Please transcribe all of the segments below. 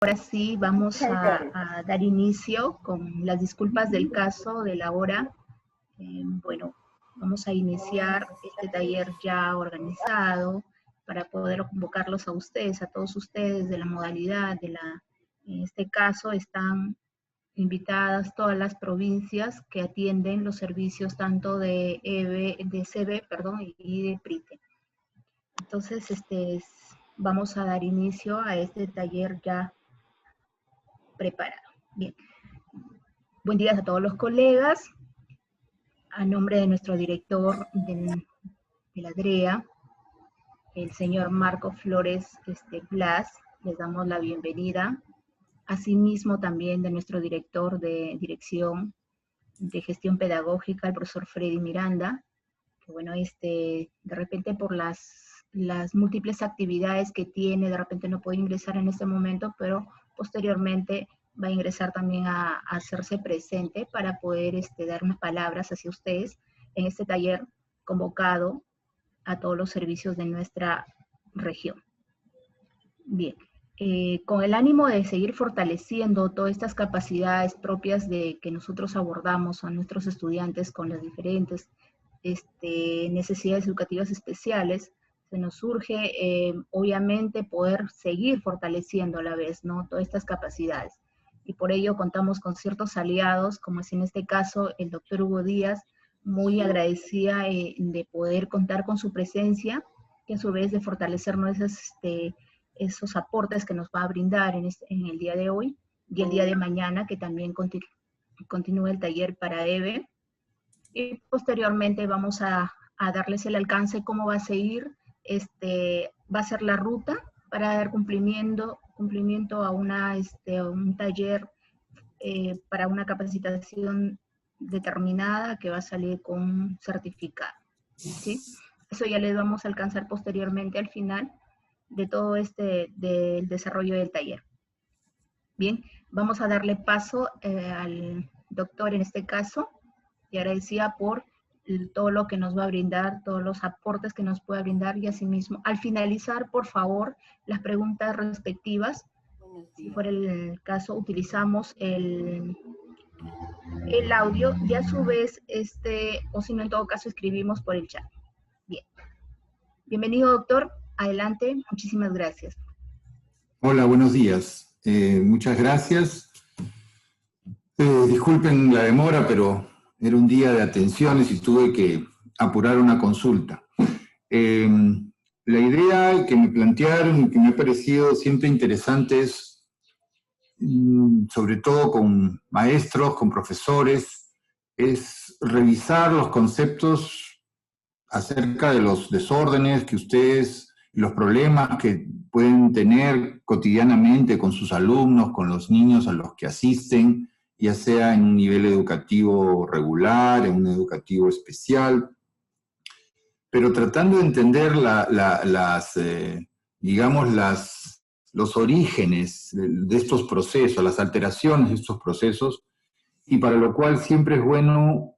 Ahora sí vamos a dar inicio con las disculpas del caso de la hora. Bueno, vamos a iniciar este taller ya organizado para poder convocarlos a ustedes, a todos ustedes de la modalidad en este caso están invitadas todas las provincias que atienden los servicios tanto de CB, y de PRITE. Entonces, vamos a dar inicio a este taller ya preparado. Bien. Buen día a todos los colegas. A nombre de nuestro director de la DREA, el señor Marco Flores Blas, les damos la bienvenida. Asimismo también de nuestro director de Dirección de Gestión Pedagógica, el profesor Freddy Miranda, que bueno, de repente por las múltiples actividades que tiene, de repente no puede ingresar en este momento, pero posteriormente va a ingresar también a hacerse presente para poder dar unas palabras hacia ustedes en este taller convocado a todos los servicios de nuestra región. Bien, con el ánimo de seguir fortaleciendo todas estas capacidades propias de que nosotros abordamos a nuestros estudiantes con las diferentes necesidades educativas especiales, se nos surge obviamente poder seguir fortaleciendo a la vez, ¿no?, todas estas capacidades. Y por ello contamos con ciertos aliados, como es en este caso el doctor Hugo Díaz, muy agradecida de poder contar con su presencia, y a su vez de fortalecernos esos aportes que nos va a brindar en el día de hoy, y el día de mañana, que también continúe el taller para EVE. Y posteriormente vamos a darles el alcance, cómo va a seguir, va a ser la ruta para dar cumplimiento a un taller para una capacitación determinada que va a salir con un certificado, ¿sí? Eso ya les vamos a alcanzar posteriormente al final de todo del desarrollo del taller. Bien, vamos a darle paso al doctor en este caso, y agradecida por todo lo que nos va a brindar, todos los aportes que nos pueda brindar, y asimismo, al finalizar, por favor, las preguntas respectivas. Si fuera el caso, utilizamos el audio, y a su vez, o si no, en todo caso, escribimos por el chat. Bien. Bienvenido, doctor. Adelante. Muchísimas gracias. Hola, buenos días. Muchas gracias. Disculpen la demora, pero era un día de atenciones y tuve que apurar una consulta. La idea que me plantearon y que me ha parecido siempre interesante es, sobre todo con maestros, con profesores, es revisar los conceptos acerca de los desórdenes que ustedes, los problemas que pueden tener cotidianamente con sus alumnos, con los niños a los que asisten, ya sea en un nivel educativo regular, en un educativo especial, pero tratando de entender los orígenes de estos procesos, las alteraciones de estos procesos, y para lo cual siempre es bueno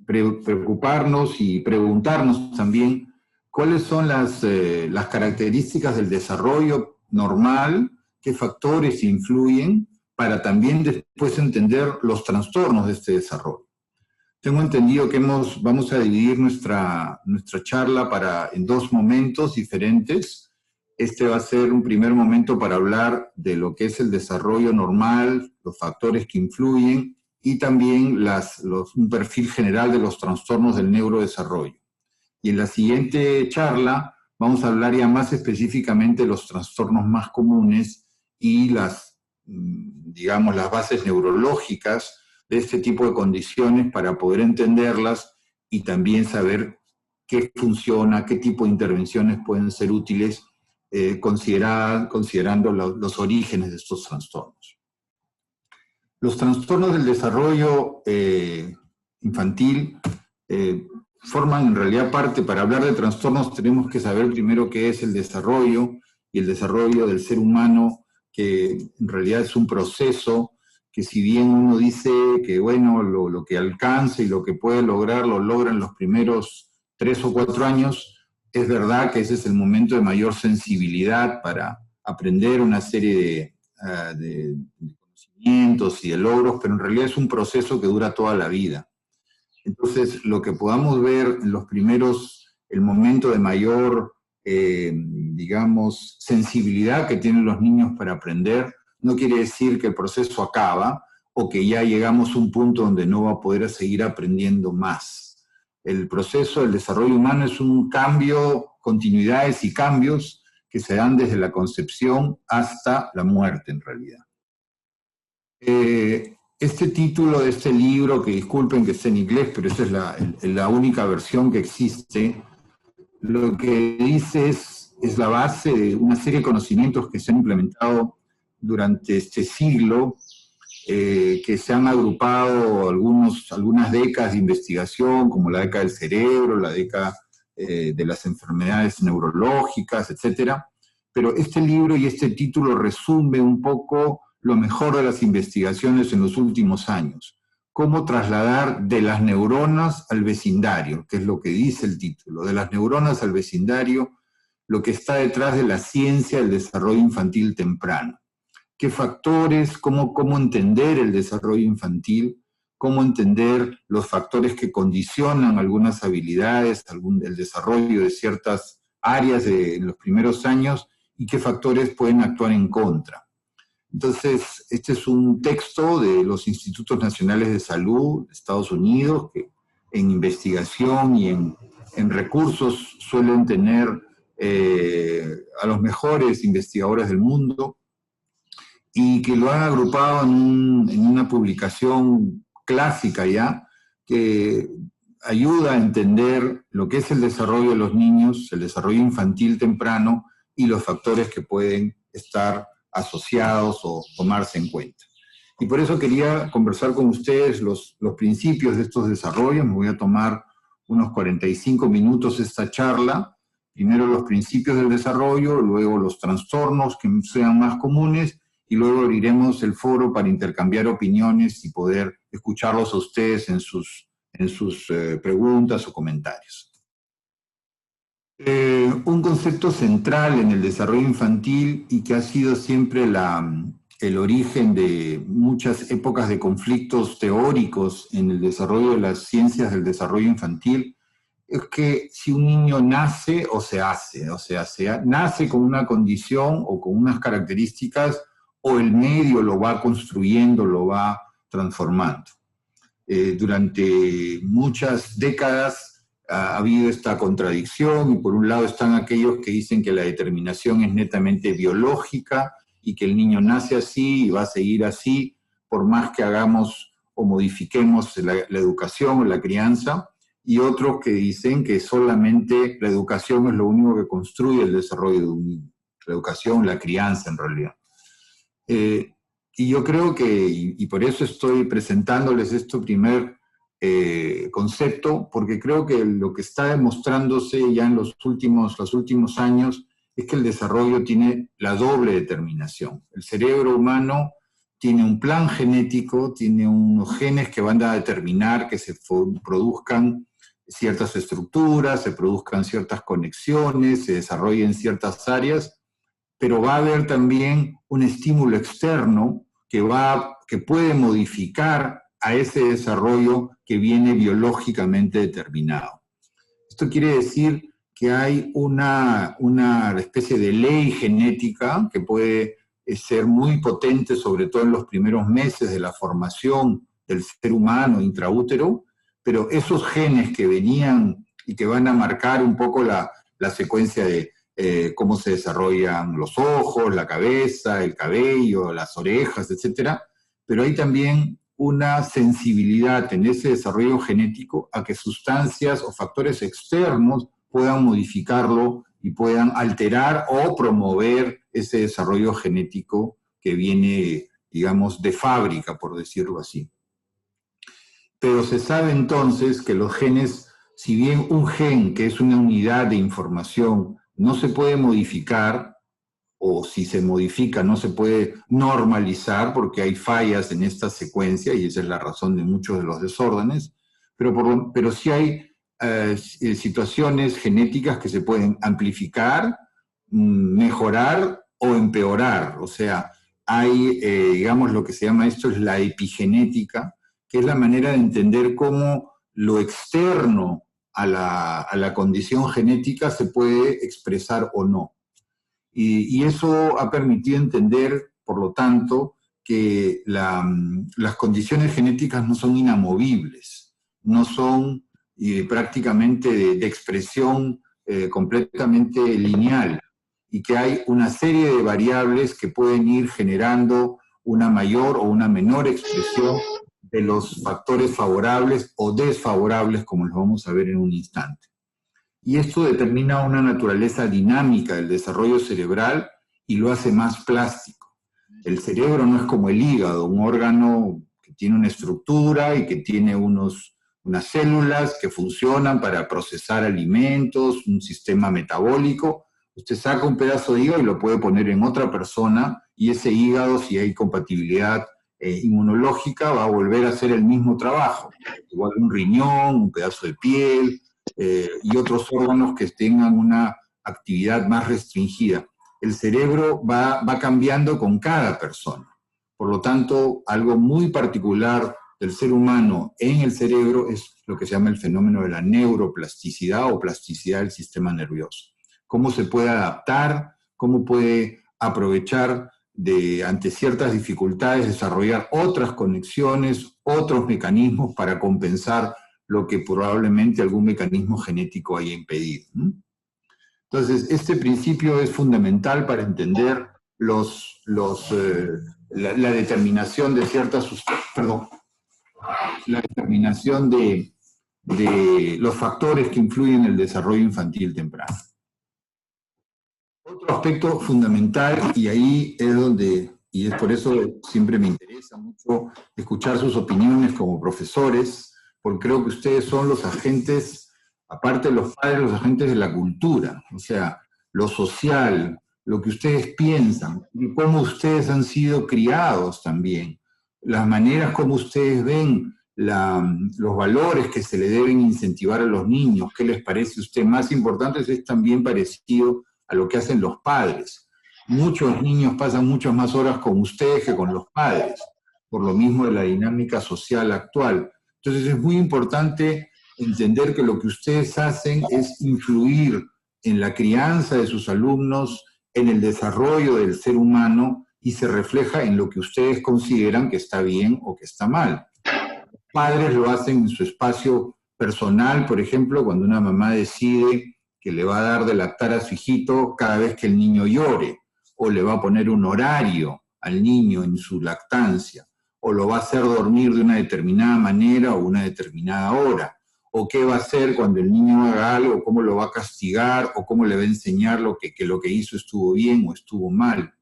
preocuparnos y preguntarnos también cuáles son las características del desarrollo normal, qué factores influyen, para también después entender los trastornos de este desarrollo. Tengo entendido que vamos a dividir nuestra charla en dos momentos diferentes. Este va a ser un primer momento para hablar de lo que es el desarrollo normal, los factores que influyen, y también un perfil general de los trastornos del neurodesarrollo. Y en la siguiente charla vamos a hablar ya más específicamente de los trastornos más comunes y las bases neurológicas de este tipo de condiciones para poder entenderlas y también saber qué funciona, qué tipo de intervenciones pueden ser útiles, considerando los orígenes de estos trastornos. Los trastornos del desarrollo infantil forman en realidad parte. Para hablar de trastornos tenemos que saber primero qué es el desarrollo, y el desarrollo del ser humano, que en realidad es un proceso que, si bien uno dice que bueno, lo que alcanza y lo que puede lograr lo logra en los primeros 3 o 4 años, es verdad que ese es el momento de mayor sensibilidad para aprender una serie de conocimientos y de logros, pero en realidad es un proceso que dura toda la vida. Entonces, lo que podamos ver en los primeros, el momento de mayor, digamos, sensibilidad que tienen los niños para aprender, no quiere decir que el proceso acaba o que ya llegamos a un punto donde no va a poder seguir aprendiendo más. El proceso del desarrollo humano es un cambio, continuidades y cambios que se dan desde la concepción hasta la muerte, en realidad. Este título de este libro, que disculpen que esté en inglés, pero esa es la única versión que existe, lo que dice es la base de una serie de conocimientos que se han implementado durante este siglo, que se han agrupado algunas décadas de investigación, como la década del cerebro, la década de las enfermedades neurológicas, etc. Pero este libro y este título resume un poco lo mejor de las investigaciones en los últimos años. Cómo trasladar de las neuronas al vecindario, que es lo que dice el título, de las neuronas al vecindario, lo que está detrás de la ciencia del desarrollo infantil temprano. ¿Qué factores, cómo entender el desarrollo infantil, cómo entender los factores que condicionan algunas habilidades, el desarrollo de ciertas áreas en los primeros años y qué factores pueden actuar en contra? Entonces, este es un texto de los Institutos Nacionales de Salud de Estados Unidos, que en investigación y en recursos suelen tener a los mejores investigadores del mundo, y que lo han agrupado en una publicación clásica ya, que ayuda a entender lo que es el desarrollo de los niños, el desarrollo infantil temprano, y los factores que pueden estar asociados o tomarse en cuenta. Y por eso quería conversar con ustedes los principios de estos desarrollos. Me voy a tomar unos 45 minutos esta charla. Primero los principios del desarrollo, luego los trastornos que sean más comunes, y luego abriremos el foro para intercambiar opiniones y poder escucharlos a ustedes en sus preguntas o comentarios. Un concepto central en el desarrollo infantil y que ha sido siempre el origen de muchas épocas de conflictos teóricos en el desarrollo de las ciencias del desarrollo infantil, es que si un niño nace o se hace, o sea, nace con una condición o con unas características, o el medio lo va construyendo, lo va transformando. Durante muchas décadas ha habido esta contradicción, y por un lado están aquellos que dicen que la determinación es netamente biológica y que el niño nace así y va a seguir así por más que hagamos o modifiquemos la educación o la crianza, y otros que dicen que solamente la educación es lo único que construye el desarrollo de un niño, la educación, la crianza en realidad. Y yo creo que, y por eso estoy presentándoles este primer concepto, porque creo que lo que está demostrándose ya en los últimos años es que el desarrollo tiene la doble determinación. El cerebro humano tiene un plan genético, tiene unos genes que van a determinar que se produzcan ciertas estructuras, se produzcan ciertas conexiones, se desarrollen ciertas áreas, pero va a haber también un estímulo externo que puede modificar a ese desarrollo que viene biológicamente determinado. Esto quiere decir que hay una especie de ley genética que puede ser muy potente, sobre todo en los primeros meses de la formación del ser humano intraútero, pero esos genes que venían y que van a marcar un poco la secuencia de cómo se desarrollan los ojos, la cabeza, el cabello, las orejas, etc. Pero hay también una sensibilidad en ese desarrollo genético a que sustancias o factores externos puedan modificarlo y puedan alterar o promover ese desarrollo genético que viene, digamos, de fábrica, por decirlo así. Pero se sabe entonces que los genes, si bien un gen, que es una unidad de información, no se puede modificar, o si se modifica no se puede normalizar porque hay fallas en esta secuencia, y esa es la razón de muchos de los desórdenes, pero sí hay situaciones genéticas que se pueden amplificar, mejorar o empeorar. O sea, hay, digamos, lo que se llama esto es la epigenética, que es la manera de entender cómo lo externo a la condición genética se puede expresar o no. Y eso ha permitido entender, por lo tanto, que las condiciones genéticas no son inamovibles, no son prácticamente de expresión completamente lineal, y que hay una serie de variables que pueden ir generando una mayor o una menor expresión de los factores favorables o desfavorables, como los vamos a ver en un instante. Y esto determina una naturaleza dinámica del desarrollo cerebral y lo hace más plástico. El cerebro no es como el hígado, un órgano que tiene una estructura y que tiene unas células que funcionan para procesar alimentos, un sistema metabólico. Usted saca un pedazo de hígado y lo puede poner en otra persona, y ese hígado, si hay compatibilidad inmunológica, va a volver a hacer el mismo trabajo. Igual un riñón, un pedazo de piel, y otros órganos que tengan una actividad más restringida. El cerebro va cambiando con cada persona. Por lo tanto, algo muy particular del ser humano en el cerebro es lo que se llama el fenómeno de la neuroplasticidad o plasticidad del sistema nervioso. Cómo se puede adaptar, cómo puede aprovechar ante ciertas dificultades, desarrollar otras conexiones, otros mecanismos para compensar lo que probablemente algún mecanismo genético haya impedido. Entonces, este principio es fundamental para entender la determinación de ciertas sustancias, la determinación de los factores que influyen en el desarrollo infantil temprano. Otro aspecto fundamental, y ahí es donde, y es por eso siempre me interesa mucho escuchar sus opiniones como profesores, porque creo que ustedes son los agentes, aparte de los padres, los agentes de la cultura, o sea, lo social, lo que ustedes piensan, y cómo ustedes han sido criados también, las maneras como ustedes ven los valores que se le deben incentivar a los niños, qué les parece a usted más importante, es también parecido a lo que hacen los padres. Muchos niños pasan muchas más horas con ustedes que con los padres, por lo mismo de la dinámica social actual. Entonces es muy importante entender que lo que ustedes hacen es influir en la crianza de sus alumnos, en el desarrollo del ser humano, y se refleja en lo que ustedes consideran que está bien o que está mal. Los padres lo hacen en su espacio personal, por ejemplo, cuando una mamá decide que le va a dar de lactar a su hijito cada vez que el niño llore, o le va a poner un horario al niño en su lactancia, o lo va a hacer dormir de una determinada manera o una determinada hora, o qué va a hacer cuando el niño haga algo, cómo lo va a castigar, o cómo le va a enseñar que lo que hizo estuvo bien o estuvo mal,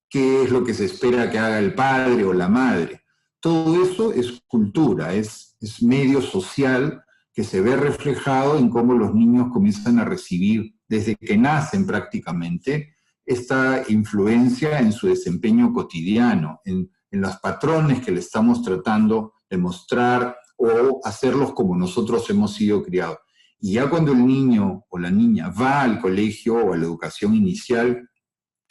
qué es lo que se espera que haga el padre o la madre. Todo eso es cultura, es medio social que se ve reflejado en cómo los niños comienzan a recibir, desde que nacen prácticamente, esta influencia en su desempeño cotidiano, en los patrones que le estamos tratando de mostrar o hacerlos como nosotros hemos sido criados. Y ya cuando el niño o la niña va al colegio o a la educación inicial,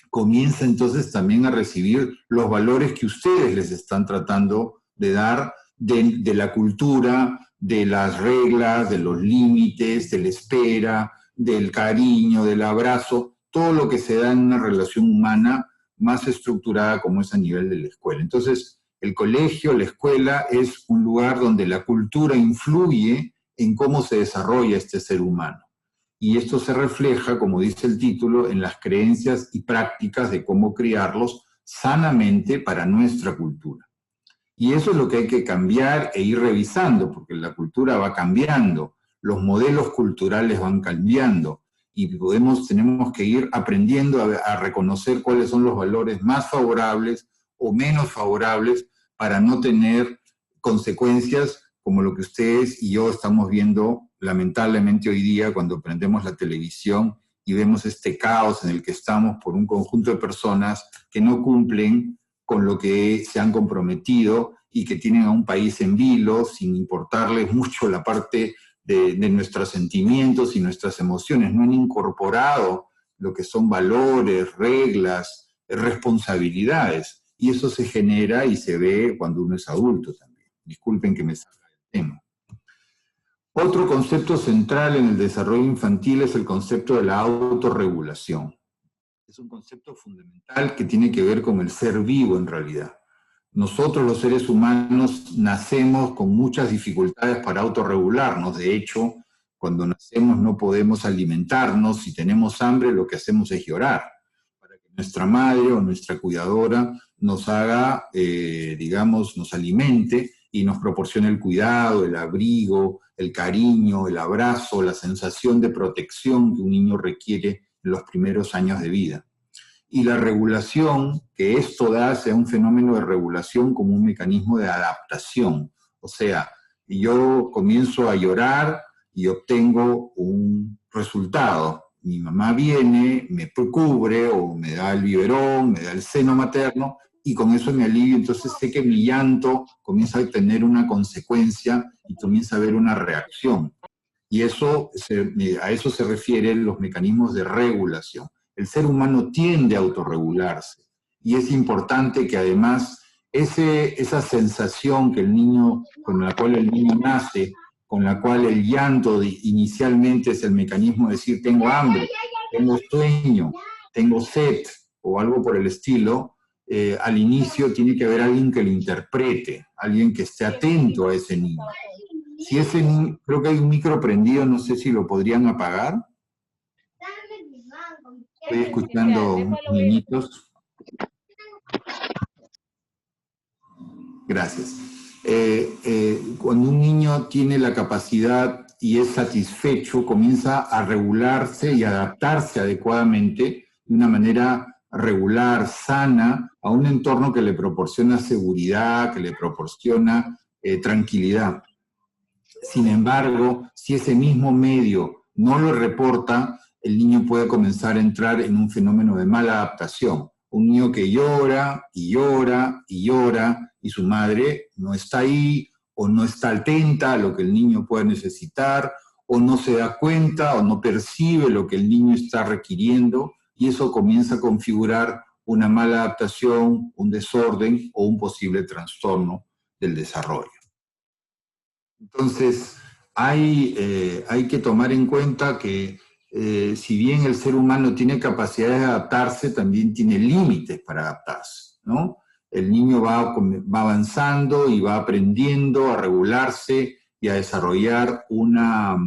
comienza entonces también a recibir los valores que ustedes les están tratando de dar de la cultura, de las reglas, de los límites, de la espera, del cariño, del abrazo, todo lo que se da en una relación humana más estructurada como es a nivel de la escuela. Entonces, el colegio, la escuela, es un lugar donde la cultura influye en cómo se desarrolla este ser humano. Y esto se refleja, como dice el título, en las creencias y prácticas de cómo criarlos sanamente para nuestra cultura. Y eso es lo que hay que cambiar e ir revisando, porque la cultura va cambiando, los modelos culturales van cambiando, y tenemos que ir aprendiendo a reconocer cuáles son los valores más favorables o menos favorables para no tener consecuencias como lo que ustedes y yo estamos viendo lamentablemente hoy día cuando prendemos la televisión y vemos este caos en el que estamos por un conjunto de personas que no cumplen con lo que se han comprometido y que tienen a un país en vilo sin importarles mucho la parte de nuestros sentimientos y nuestras emociones. No han incorporado lo que son valores, reglas, responsabilidades. y eso se genera y se ve cuando uno es adulto también. Disculpen que me salga del tema. Otro concepto central en el desarrollo infantil es el concepto de la autorregulación. Es un concepto fundamental que tiene que ver con el ser vivo en realidad. Nosotros los seres humanos nacemos con muchas dificultades para autorregularnos. De hecho, cuando nacemos no podemos alimentarnos. Si tenemos hambre, lo que hacemos es llorar para que nuestra madre o nuestra cuidadora nos haga, digamos, nos alimente y nos proporcione el cuidado, el abrigo, el cariño, el abrazo, la sensación de protección que un niño requiere en los primeros años de vida. Y la regulación, que esto da sea un fenómeno de regulación como un mecanismo de adaptación. O sea, yo comienzo a llorar y obtengo un resultado. Mi mamá viene, me cubre o me da el biberón, me da el seno materno y con eso me alivio. Entonces sé que mi llanto comienza a tener una consecuencia y comienza a haber una reacción. Y eso a eso se refieren los mecanismos de regulación. El ser humano tiende a autorregularse y es importante que además esa sensación que el niño, con la cual el niño nace, con la cual el llanto inicialmente es el mecanismo de decir tengo hambre, tengo sueño, tengo sed o algo por el estilo, al inicio tiene que haber alguien que lo interprete, alguien que esté atento a ese niño. Si ese niño, creo que hay un micro prendido, no sé si lo podrían apagar. Estoy escuchando niñitos. Gracias. Cuando un niño tiene la capacidad y es satisfecho, comienza a regularse y adaptarse adecuadamente de una manera regular, sana, a un entorno que le proporciona seguridad, que le proporciona tranquilidad. Sin embargo, si ese mismo medio no lo reporta, el niño puede comenzar a entrar en un fenómeno de mala adaptación. Un niño que llora y llora y llora y su madre no está ahí o no está atenta a lo que el niño puede necesitar o no se da cuenta o no percibe lo que el niño está requiriendo y eso comienza a configurar una mala adaptación, un desorden o un posible trastorno del desarrollo. Entonces, hay que tomar en cuenta que si bien el ser humano tiene capacidades de adaptarse, también tiene límites para adaptarse, ¿no? El niño va avanzando y va aprendiendo a regularse y a desarrollar unas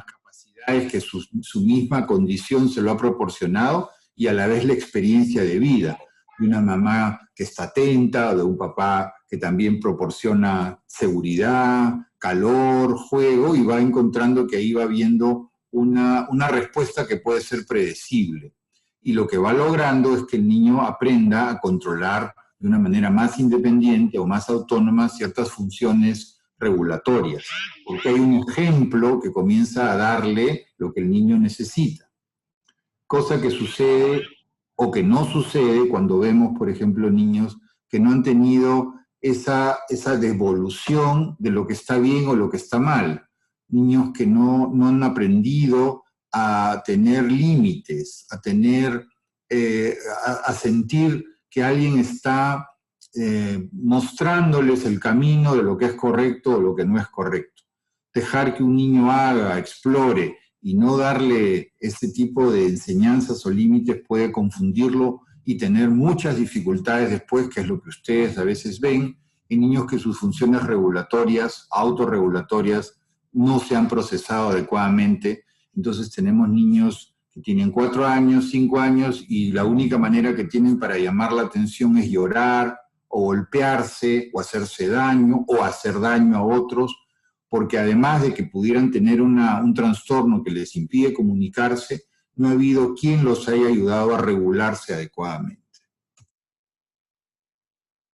capacidades que su misma condición se lo ha proporcionado y a la vez la experiencia de vida de una mamá que está atenta, o de un papá que también proporciona seguridad, calor, juego, y va encontrando que ahí va viendo una respuesta que puede ser predecible. Y lo que va logrando es que el niño aprenda a controlar de una manera más independiente o más autónoma ciertas funciones regulatorias, porque hay un ejemplo que comienza a darle lo que el niño necesita. Cosa que sucede o que no sucede cuando vemos, por ejemplo, niños que no han tenido esa devolución de lo que está bien o lo que está mal. Niños que no han aprendido a tener límites, a sentir que alguien está mostrándoles el camino de lo que es correcto o lo que no es correcto. Dejar que un niño haga, explore, y no darle ese tipo de enseñanzas o límites puede confundirlo y tener muchas dificultades después, que es lo que ustedes a veces ven, en niños que sus funciones regulatorias, autorregulatorias, no se han procesado adecuadamente. Entonces tenemos niños que tienen 4 años, 5 años, y la única manera que tienen para llamar la atención es llorar, o golpearse, o hacerse daño, o hacer daño a otros, porque además de que pudieran tener un trastorno que les impide comunicarse, no ha habido quien los haya ayudado a regularse adecuadamente.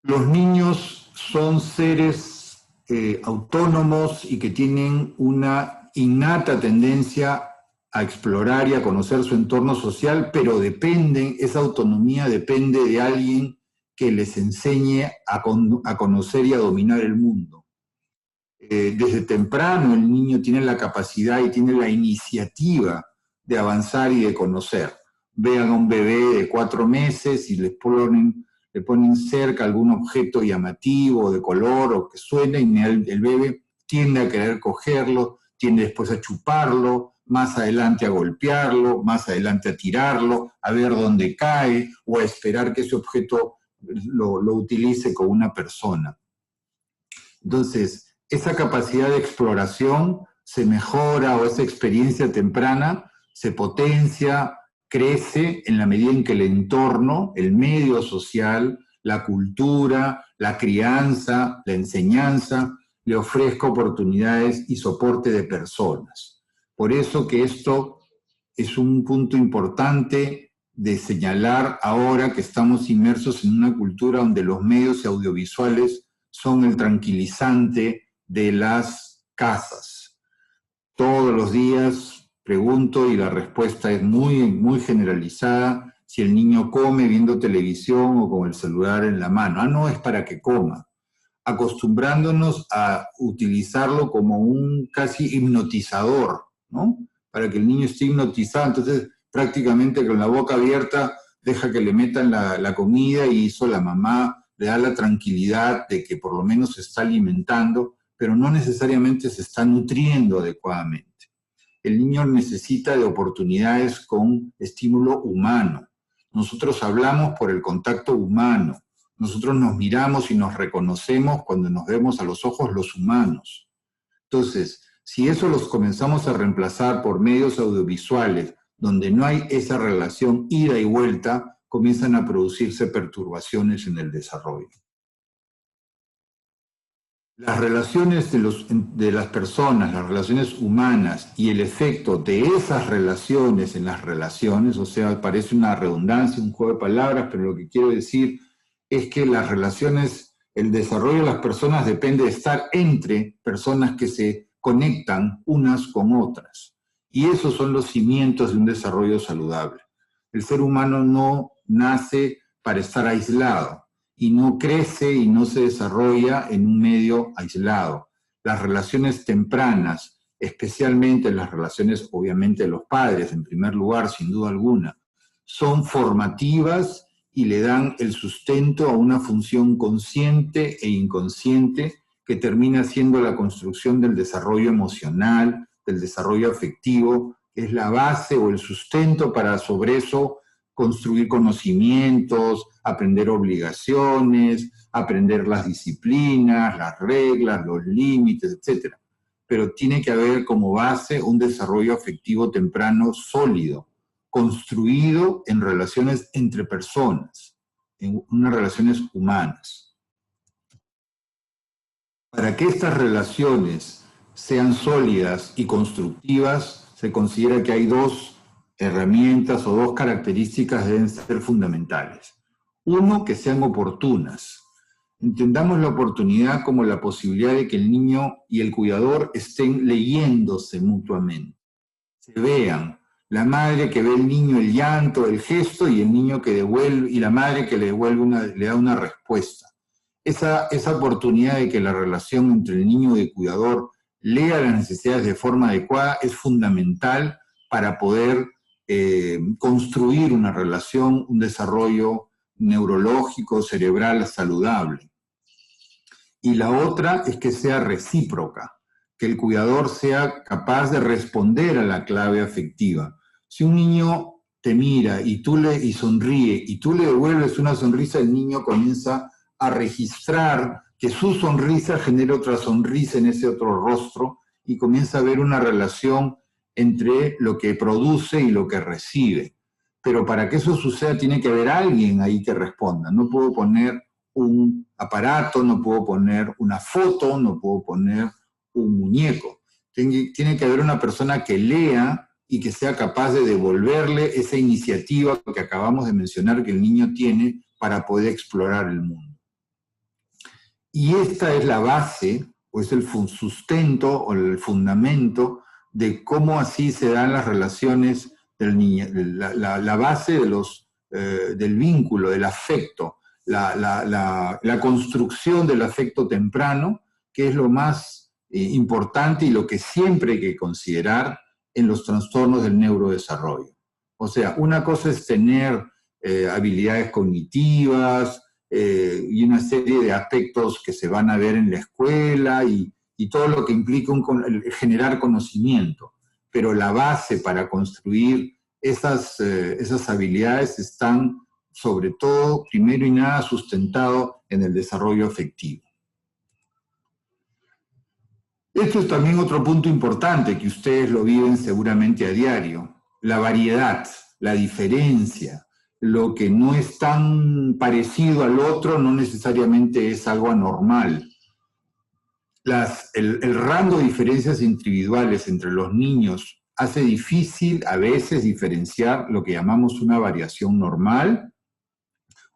Los niños son seres autónomos y que tienen una innata tendencia a explorar y a conocer su entorno social, pero esa autonomía depende de alguien que les enseñe a conocer y a dominar el mundo. Desde temprano el niño tiene la capacidad y tiene la iniciativa de avanzar y de conocer. vean a un bebé de 4 meses y le ponen cerca algún objeto llamativo, de color o que suene, y el bebé tiende a querer cogerlo, tiende después a chuparlo, más adelante a golpearlo, más adelante a tirarlo, a ver dónde cae, o a esperar que ese objeto lo utilice con una persona. Entonces, esa capacidad de exploración se mejora, o esa experiencia temprana se potencia, crece en la medida en que el entorno, el medio social, la cultura, la crianza, la enseñanza, le ofrezca oportunidades y soporte de personas. Por eso que esto es un punto importante de señalar ahora que estamos inmersos en una cultura donde los medios audiovisuales son el tranquilizante de las casas. Todos los días pregunto y la respuesta es muy generalizada: si el niño come viendo televisión o con el celular en la mano. No es para que coma, acostumbrándonos a utilizarlo como un casi hipnotizador, ¿no? Para que el niño esté hipnotizado, entonces prácticamente con la boca abierta deja que le metan la comida, y eso la mamá le da la tranquilidad de que por lo menos se está alimentando, pero no necesariamente se está nutriendo adecuadamente. El niño necesita de oportunidades con estímulo humano. Nosotros hablamos por el contacto humano. Nosotros nos miramos y nos reconocemos cuando nos vemos a los ojos los humanos. Entonces, si eso los comenzamos a reemplazar por medios audiovisuales, donde no hay esa relación ida y vuelta, comienzan a producirse perturbaciones en el desarrollo. Las relaciones de las personas, las relaciones humanas y el efecto de esas relaciones en las relaciones, o sea, parece una redundancia, un juego de palabras, pero lo que quiero decir es que las relaciones, el desarrollo de las personas depende de estar entre personas que se conectan unas con otras. Y esos son los cimientos de un desarrollo saludable. El ser humano no nace para estar aislado, y no crece y no se desarrolla en un medio aislado. Las relaciones tempranas, especialmente las relaciones, obviamente, de los padres, en primer lugar, sin duda alguna, son formativas y le dan el sustento a una función consciente e inconsciente que termina siendo la construcción del desarrollo emocional, del desarrollo afectivo, que es la base o el sustento para sobre eso construir conocimientos, aprender obligaciones, aprender las disciplinas, las reglas, los límites, etc. Pero tiene que haber como base un desarrollo afectivo temprano sólido, construido en relaciones entre personas, en unas relaciones humanas. Para que estas relaciones sean sólidas y constructivas, se considera que hay dos herramientas o dos características deben ser fundamentales. Uno, que sean oportunas. Entendamos la oportunidad como la posibilidad de que el niño y el cuidador estén leyéndose mutuamente. Se vean, la madre que ve el niño el llanto, el gesto, y el niño que devuelve, y la madre que le da una respuesta. Esa oportunidad de que la relación entre el niño y el cuidador lea las necesidades de forma adecuada es fundamental para poder construir una relación, un desarrollo neurológico, cerebral saludable. Y la otra es que sea recíproca, que el cuidador sea capaz de responder a la clave afectiva. Si un niño te mira y sonríe y tú le devuelves una sonrisa, el niño comienza a registrar que su sonrisa genera otra sonrisa en ese otro rostro y comienza a ver una relación entre lo que produce y lo que recibe. Pero para que eso suceda tiene que haber alguien ahí que responda. No puedo poner un aparato, no puedo poner una foto, no puedo poner un muñeco. Tiene que haber una persona que lea y que sea capaz de devolverle esa iniciativa que acabamos de mencionar que el niño tiene para poder explorar el mundo. Y esta es la base, o es el sustento o el fundamento de cómo así se dan las relaciones del niño, la base de del vínculo, del afecto, la construcción del afecto temprano, que es lo más importante y lo que siempre hay que considerar en los trastornos del neurodesarrollo. O sea, una cosa es tener habilidades cognitivas y una serie de aspectos que se van a ver en la escuela y todo lo que implica generar conocimiento. Pero la base para construir esas habilidades están, sobre todo, primero y nada, sustentado en el desarrollo afectivo. Esto es también otro punto importante que ustedes lo viven seguramente a diario. La variedad, la diferencia, lo que no es tan parecido al otro no necesariamente es algo anormal. El rango de diferencias individuales entre los niños hace difícil a veces diferenciar lo que llamamos una variación normal,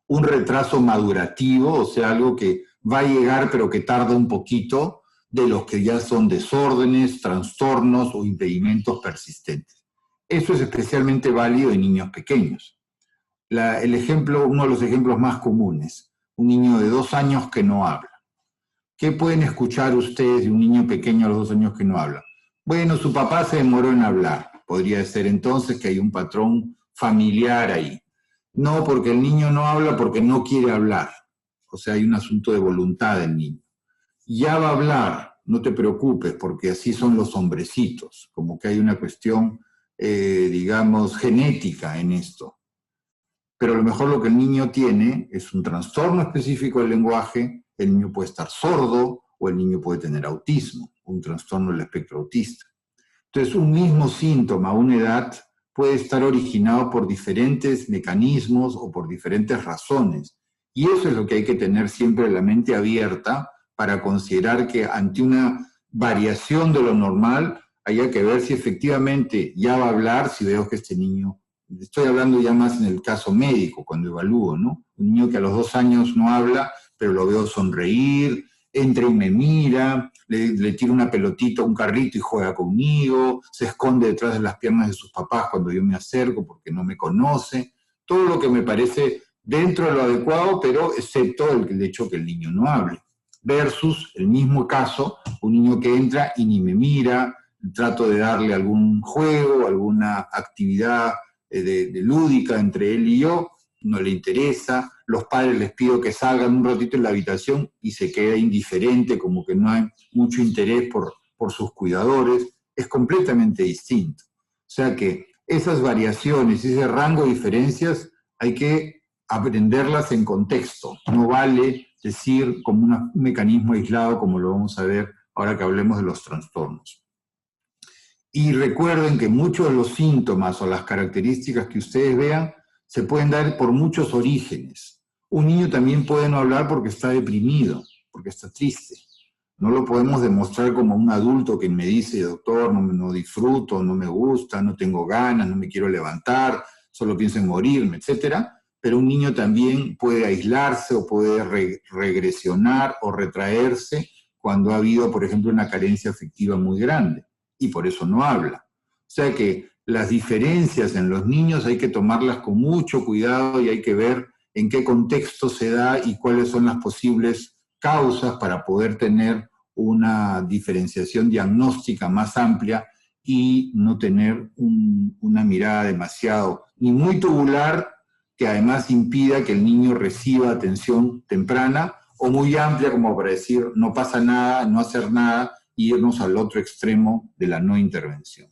un retraso madurativo, o sea, algo que va a llegar pero que tarda un poquito, de los que ya son desórdenes, trastornos o impedimentos persistentes. Eso es especialmente válido en niños pequeños. Uno de los ejemplos más comunes, un niño de 2 años que no habla. ¿Qué pueden escuchar ustedes de un niño pequeño a los 2 años que no habla? Bueno, su papá se demoró en hablar. Podría ser entonces que hay un patrón familiar ahí. No, porque el niño no habla porque no quiere hablar. O sea, hay un asunto de voluntad del niño. Ya va a hablar, no te preocupes, porque así son los hombrecitos, como que hay una cuestión, digamos, genética en esto. Pero a lo mejor lo que el niño tiene es un trastorno específico del lenguaje, el niño puede estar sordo o el niño puede tener autismo, un trastorno del espectro autista. Entonces, un mismo síntoma a una edad puede estar originado por diferentes mecanismos o por diferentes razones. Y eso es lo que hay que tener siempre la mente abierta para considerar que ante una variación de lo normal haya que ver si efectivamente ya va a hablar, si veo que este niño, estoy hablando ya más en el caso médico, cuando evalúo, ¿no? Un niño que a los 2 años no habla, pero lo veo sonreír, entra y me mira, le tira una pelotita, un carrito y juega conmigo, se esconde detrás de las piernas de sus papás cuando yo me acerco porque no me conoce, todo lo que me parece dentro de lo adecuado, pero excepto el hecho que el niño no hable. Versus el mismo caso, un niño que entra y ni me mira, trato de darle algún juego, alguna actividad de lúdica entre él y yo, no le interesa, los padres les pido que salgan un ratito en la habitación y se queda indiferente, como que no hay mucho interés por sus cuidadores, es completamente distinto. O sea que esas variaciones, ese rango de diferencias, hay que aprenderlas en contexto, no vale decir como un mecanismo aislado como lo vamos a ver ahora que hablemos de los trastornos. Y recuerden que muchos de los síntomas o las características que ustedes vean se pueden dar por muchos orígenes. Un niño también puede no hablar porque está deprimido, porque está triste. No lo podemos demostrar como un adulto que me dice, doctor, no disfruto, no me gusta, no tengo ganas, no me quiero levantar, solo pienso en morirme, etc. Pero un niño también puede aislarse o puede regresionar o retraerse cuando ha habido, por ejemplo, una carencia afectiva muy grande y por eso no habla. O sea que las diferencias en los niños hay que tomarlas con mucho cuidado y hay que ver en qué contexto se da y cuáles son las posibles causas para poder tener una diferenciación diagnóstica más amplia y no tener una mirada demasiado, ni muy tubular, que además impida que el niño reciba atención temprana, o muy amplia como para decir no pasa nada, no hacer nada, y irnos al otro extremo de la no intervención.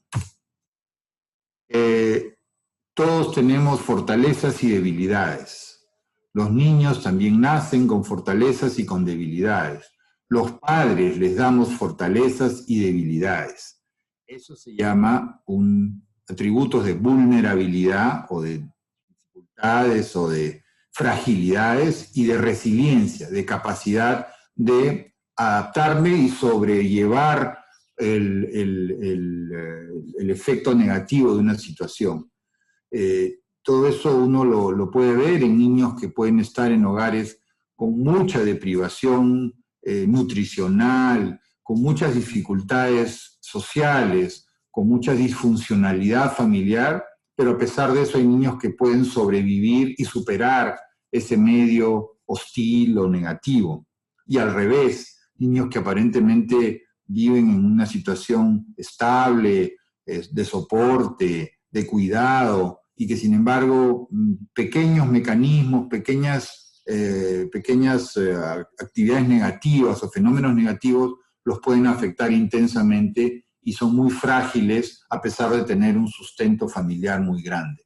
Todos tenemos fortalezas y debilidades. Los niños también nacen con fortalezas y con debilidades. Los padres les damos fortalezas y debilidades. Eso se llama atributos de vulnerabilidad o de dificultades o de fragilidades y de resiliencia, de capacidad de adaptarme y sobrellevar el efecto negativo de una situación. Todo eso uno lo puede ver en niños que pueden estar en hogares con mucha deprivación nutricional, con muchas dificultades sociales, con mucha disfuncionalidad familiar, pero a pesar de eso hay niños que pueden sobrevivir y superar ese medio hostil o negativo. Y al revés, niños que aparentemente viven en una situación estable, de soporte, de cuidado, y que sin embargo pequeños mecanismos, pequeñas actividades negativas o fenómenos negativos los pueden afectar intensamente y son muy frágiles a pesar de tener un sustento familiar muy grande.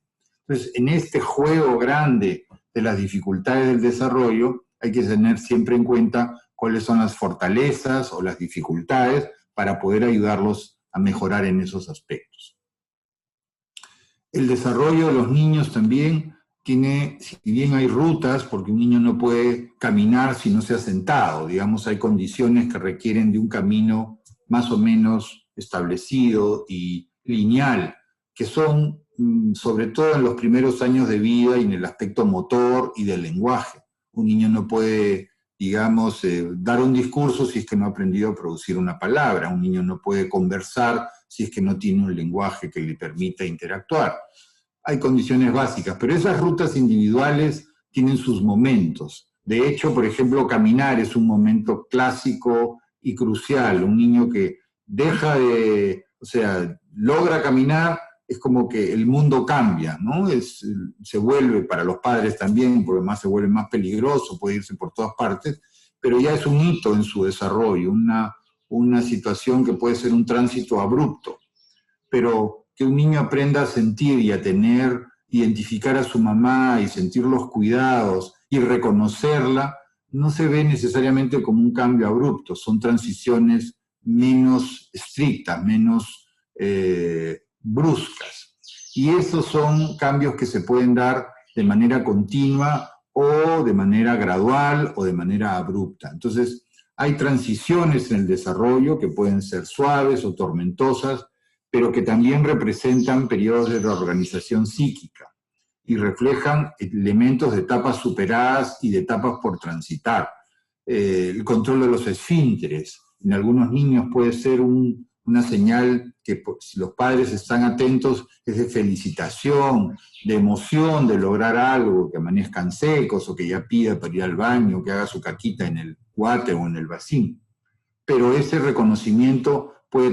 Entonces, en este juego grande de las dificultades del desarrollo, hay que tener siempre en cuenta cuáles son las fortalezas o las dificultades para poder ayudarlos a mejorar en esos aspectos. El desarrollo de los niños también tiene, si bien hay rutas, porque un niño no puede caminar si no se ha sentado, digamos, hay condiciones que requieren de un camino más o menos establecido y lineal, que son sobre todo en los primeros años de vida y en el aspecto motor y del lenguaje. Un niño no puede, digamos, dar un discurso si es que no ha aprendido a producir una palabra. Un niño no puede conversar si es que no tiene un lenguaje que le permita interactuar. Hay condiciones básicas, pero esas rutas individuales tienen sus momentos. De hecho, por ejemplo, caminar es un momento clásico y crucial. Un niño que deja de, o sea, logra caminar, es como que el mundo cambia, ¿no? Se vuelve, para los padres también, porque más se vuelve más peligroso, puede irse por todas partes, pero ya es un hito en su desarrollo, una situación que puede ser un tránsito abrupto. Pero que un niño aprenda a sentir y a identificar a su mamá y sentir los cuidados y reconocerla, no se ve necesariamente como un cambio abrupto, son transiciones menos estrictas, menos bruscas. Y esos son cambios que se pueden dar de manera continua o de manera gradual o de manera abrupta. Entonces, hay transiciones en el desarrollo que pueden ser suaves o tormentosas, pero que también representan periodos de reorganización psíquica y reflejan elementos de etapas superadas y de etapas por transitar. El control de los esfínteres, en algunos niños puede ser una señal que si los padres están atentos es de felicitación, de emoción, de lograr algo, que amanezcan secos o que ya pida para ir al baño, que haga su caquita en el water o en el vacín. Pero ese reconocimiento puede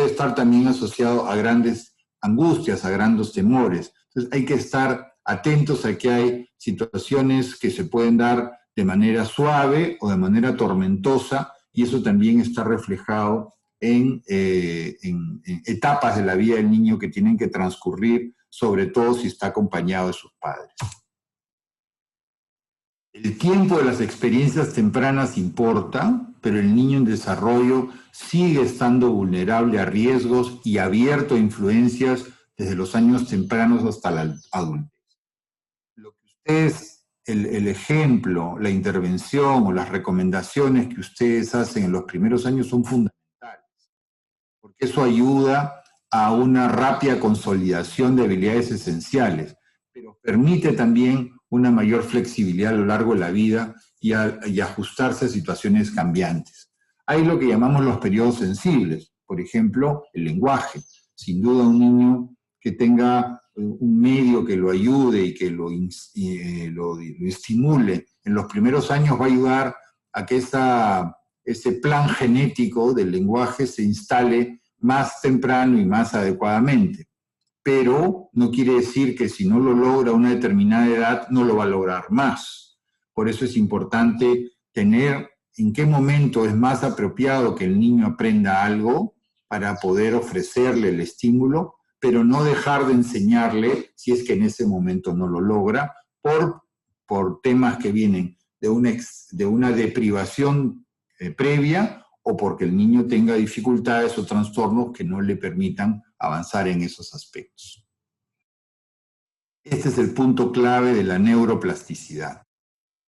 estar también asociado a grandes angustias, a grandes temores. Entonces hay que estar atentos a que hay situaciones que se pueden dar de manera suave o de manera tormentosa, y eso también está reflejado en etapas de la vida del niño que tienen que transcurrir, sobre todo si está acompañado de sus padres. El tiempo de las experiencias tempranas importa, pero el niño en desarrollo sigue estando vulnerable a riesgos y abierto a influencias desde los años tempranos hasta la adultez. Lo que ustedes, el ejemplo, la intervención o las recomendaciones que ustedes hacen en los primeros años son fundamentales, porque eso ayuda a una rápida consolidación de habilidades esenciales, pero permite también una mayor flexibilidad a lo largo de la vida y ajustarse a situaciones cambiantes. Hay lo que llamamos los periodos sensibles, por ejemplo, el lenguaje. Sin duda un niño que tenga un medio que lo ayude y que lo estimule en los primeros años va a ayudar a que ese plan genético del lenguaje se instale más temprano y más adecuadamente. Pero no quiere decir que si no lo logra a una determinada edad, no lo va a lograr más. Por eso es importante tener en qué momento es más apropiado que el niño aprenda algo para poder ofrecerle el estímulo, pero no dejar de enseñarle si es que en ese momento no lo logra, por temas que vienen de una deprivación previa o porque el niño tenga dificultades o trastornos que no le permitan avanzar en esos aspectos. Este es el punto clave de la neuroplasticidad.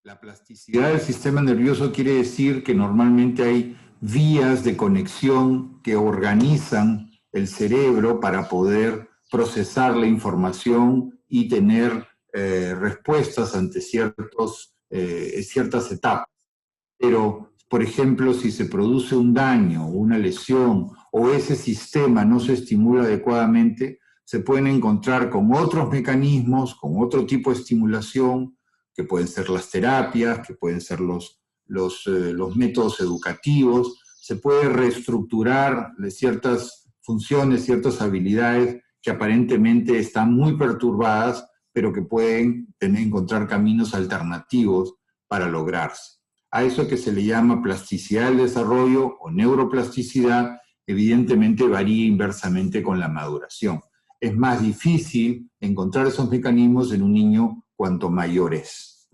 La plasticidad del sistema nervioso quiere decir que normalmente hay vías de conexión que organizan el cerebro para poder procesar la información y tener respuestas ante ciertas etapas. Pero, por ejemplo, si se produce un daño o una lesión o ese sistema no se estimula adecuadamente, se pueden encontrar con otros mecanismos, con otro tipo de estimulación, que pueden ser las terapias, que pueden ser los métodos educativos. Se puede reestructurar de ciertas funciones, ciertas habilidades que aparentemente están muy perturbadas, pero que pueden encontrar caminos alternativos para lograrse. A eso que se le llama plasticidad del desarrollo o neuroplasticidad, evidentemente varía inversamente con la maduración. Es más difícil encontrar esos mecanismos en un niño cuanto mayor es.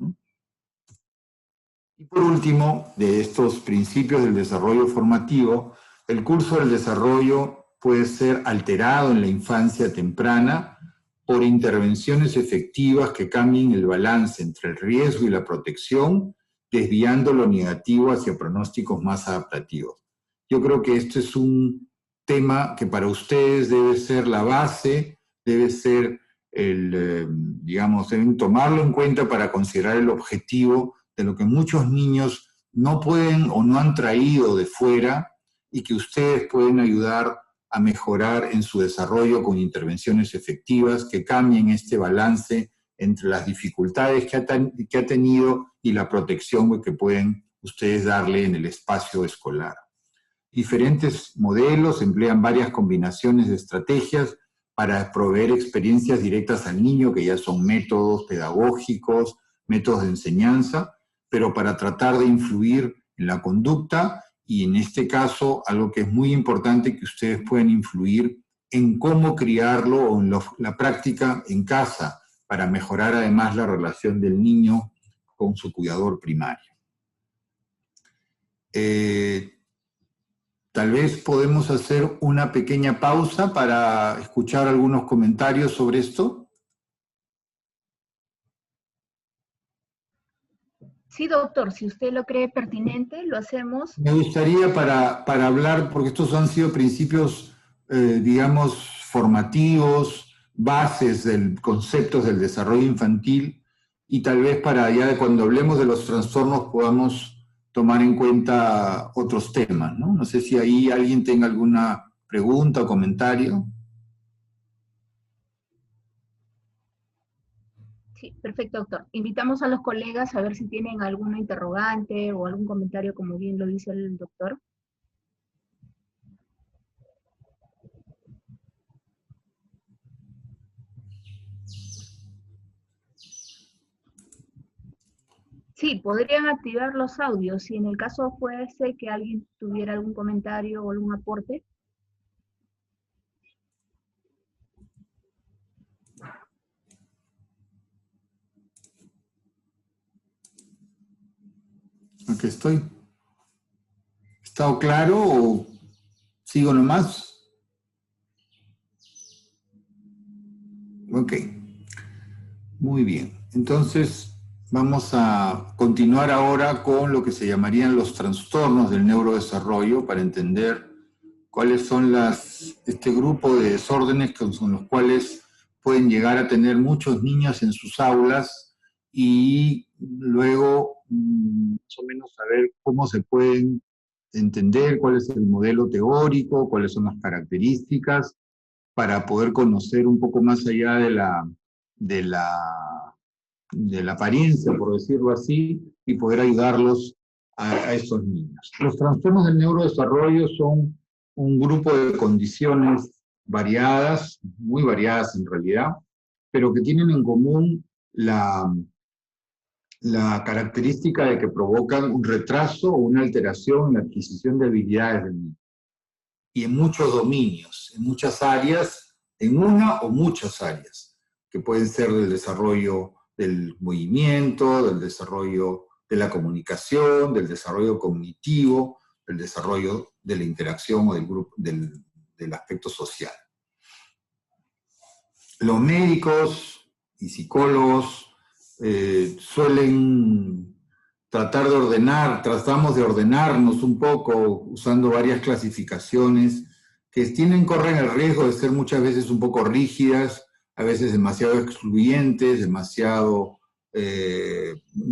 Y por último, de estos principios del desarrollo formativo, el curso del desarrollo puede ser alterado en la infancia temprana por intervenciones efectivas que cambien el balance entre el riesgo y la protección, desviando lo negativo hacia pronósticos más adaptativos. Yo creo que esto es un tema que para ustedes debe ser la base, debe ser digamos, deben tomarlo en cuenta para considerar el objetivo de lo que muchos niños no pueden o no han traído de fuera y que ustedes pueden ayudar a mejorar en su desarrollo con intervenciones efectivas que cambien este balance entre las dificultades que ha tenido y la protección que pueden ustedes darle en el espacio escolar. Diferentes modelos emplean varias combinaciones de estrategias para proveer experiencias directas al niño, que ya son métodos pedagógicos, métodos de enseñanza, pero para tratar de influir en la conducta y en este caso, algo que es muy importante, que ustedes pueden influir en cómo criarlo o en la práctica en casa, para mejorar además la relación del niño con su cuidador primario. Tal vez podemos hacer una pequeña pausa para escuchar algunos comentarios sobre esto. Sí, doctor, si usted lo cree pertinente, lo hacemos. Me gustaría para hablar, porque estos han sido principios, digamos, formativos, bases del conceptos del desarrollo infantil, y tal vez para ya cuando hablemos de los trastornos podamos tomar en cuenta otros temas, ¿no? No sé si ahí alguien tenga alguna pregunta o comentario. Sí, perfecto, doctor. Invitamos a los colegas a ver si tienen alguna interrogante o algún comentario, como bien lo dice el doctor. Sí, podrían activar los audios si en el caso fuese que alguien tuviera algún comentario o algún aporte. Aquí estoy. ¿Estado claro o sigo nomás? Ok. Muy bien. Entonces, vamos a continuar ahora con lo que se llamarían los trastornos del neurodesarrollo para entender cuáles son este grupo de desórdenes con los cuales pueden llegar a tener muchos niños en sus aulas y luego más o menos saber cómo se pueden entender, cuál es el modelo teórico, cuáles son las características, para poder conocer un poco más allá de la apariencia, por decirlo así, y poder ayudarlos a estos niños. Los trastornos del neurodesarrollo son un grupo de condiciones variadas, muy variadas en realidad, pero que tienen en común la característica de que provocan un retraso o una alteración en la adquisición de habilidades del niño. Y en muchos dominios, en muchas áreas, en una o muchas áreas, que pueden ser del desarrollo del movimiento, del desarrollo de la comunicación, del desarrollo cognitivo, del desarrollo de la interacción o del grupo, del aspecto social. Los médicos y psicólogos suelen tratamos de ordenarnos un poco usando varias clasificaciones que corren el riesgo de ser muchas veces un poco rígidas, a veces demasiado excluyentes, no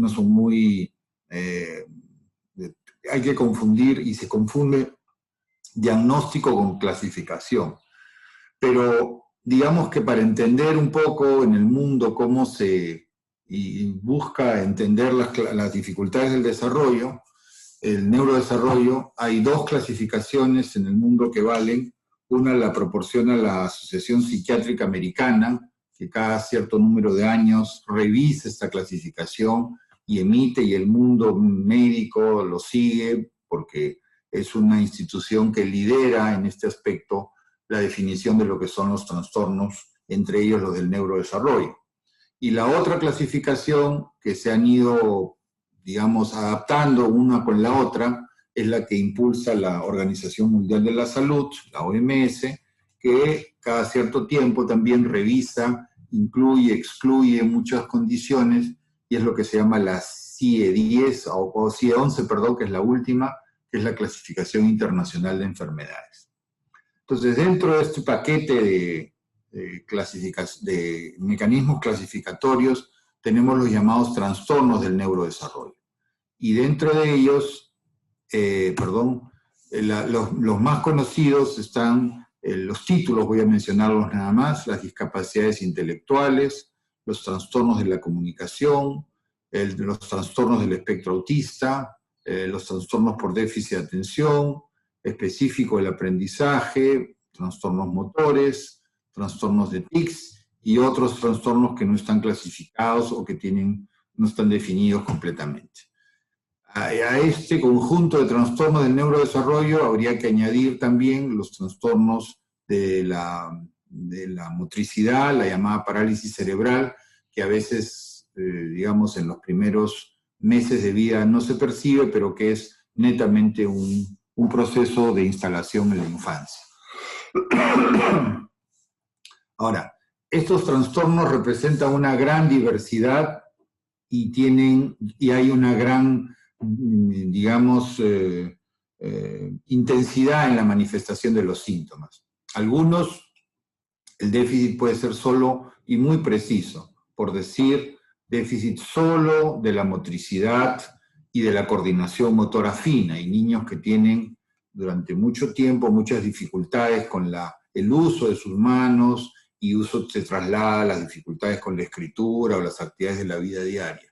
son muy, hay que confundir y se confunde diagnóstico con clasificación. Pero digamos que para entender un poco en el mundo cómo y busca entender las dificultades del desarrollo, el neurodesarrollo, hay dos clasificaciones en el mundo que valen. Una la proporciona la Asociación Psiquiátrica Americana, que cada cierto número de años revisa esta clasificación y emite, y el mundo médico lo sigue porque es una institución que lidera en este aspecto la definición de lo que son los trastornos, entre ellos los del neurodesarrollo. Y la otra clasificación que se han ido, digamos, adaptando una con la otra, es la que impulsa la Organización Mundial de la Salud, la OMS, que cada cierto tiempo también revisa, incluye, excluye muchas condiciones, y es lo que se llama la CIE-10, o CIE-11, perdón, que es la última, que es la Clasificación Internacional de Enfermedades. Entonces, dentro de este paquete de mecanismos clasificatorios, tenemos los llamados trastornos del neurodesarrollo. Y dentro de ellos, los más conocidos están los títulos, voy a mencionarlos nada más: las discapacidades intelectuales, los trastornos de la comunicación, los trastornos del espectro autista, los trastornos por déficit de atención, específico del aprendizaje, trastornos motores, trastornos de tics y otros trastornos que no están clasificados o que no están definidos completamente. A este conjunto de trastornos del neurodesarrollo habría que añadir también los trastornos de la motricidad, la llamada parálisis cerebral, que a veces, digamos, en los primeros meses de vida no se percibe, pero que es netamente un proceso de instalación en la infancia. Ahora, estos trastornos representan una gran diversidad y hay una gran, digamos, intensidad en la manifestación de los síntomas. Algunos, el déficit puede ser solo y muy preciso, por decir, déficit solo de la motricidad y de la coordinación motora fina. Hay niños que tienen durante mucho tiempo muchas dificultades con el uso de sus manos, y se traslada a las dificultades con la escritura o las actividades de la vida diaria.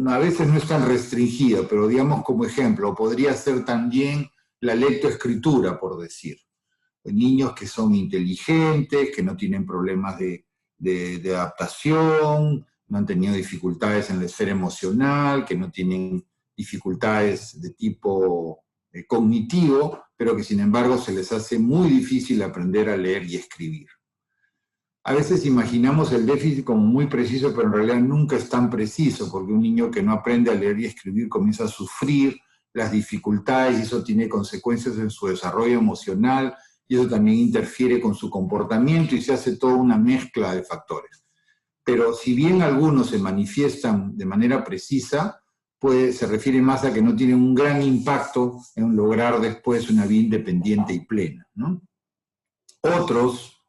A veces no es tan restringida, pero digamos como ejemplo, podría ser también la lectoescritura, por decir. Niños que son inteligentes, que no tienen problemas de adaptación, no han tenido dificultades en la esfera emocional, que no tienen dificultades de tipo cognitivo, pero que sin embargo se les hace muy difícil aprender a leer y escribir. A veces imaginamos el déficit como muy preciso, pero en realidad nunca es tan preciso, porque un niño que no aprende a leer y escribir comienza a sufrir las dificultades, y eso tiene consecuencias en su desarrollo emocional, y eso también interfiere con su comportamiento, y se hace toda una mezcla de factores. Pero si bien algunos se manifiestan de manera precisa, se refiere más a que no tienen un gran impacto en lograr después una vida independiente y plena, ¿no?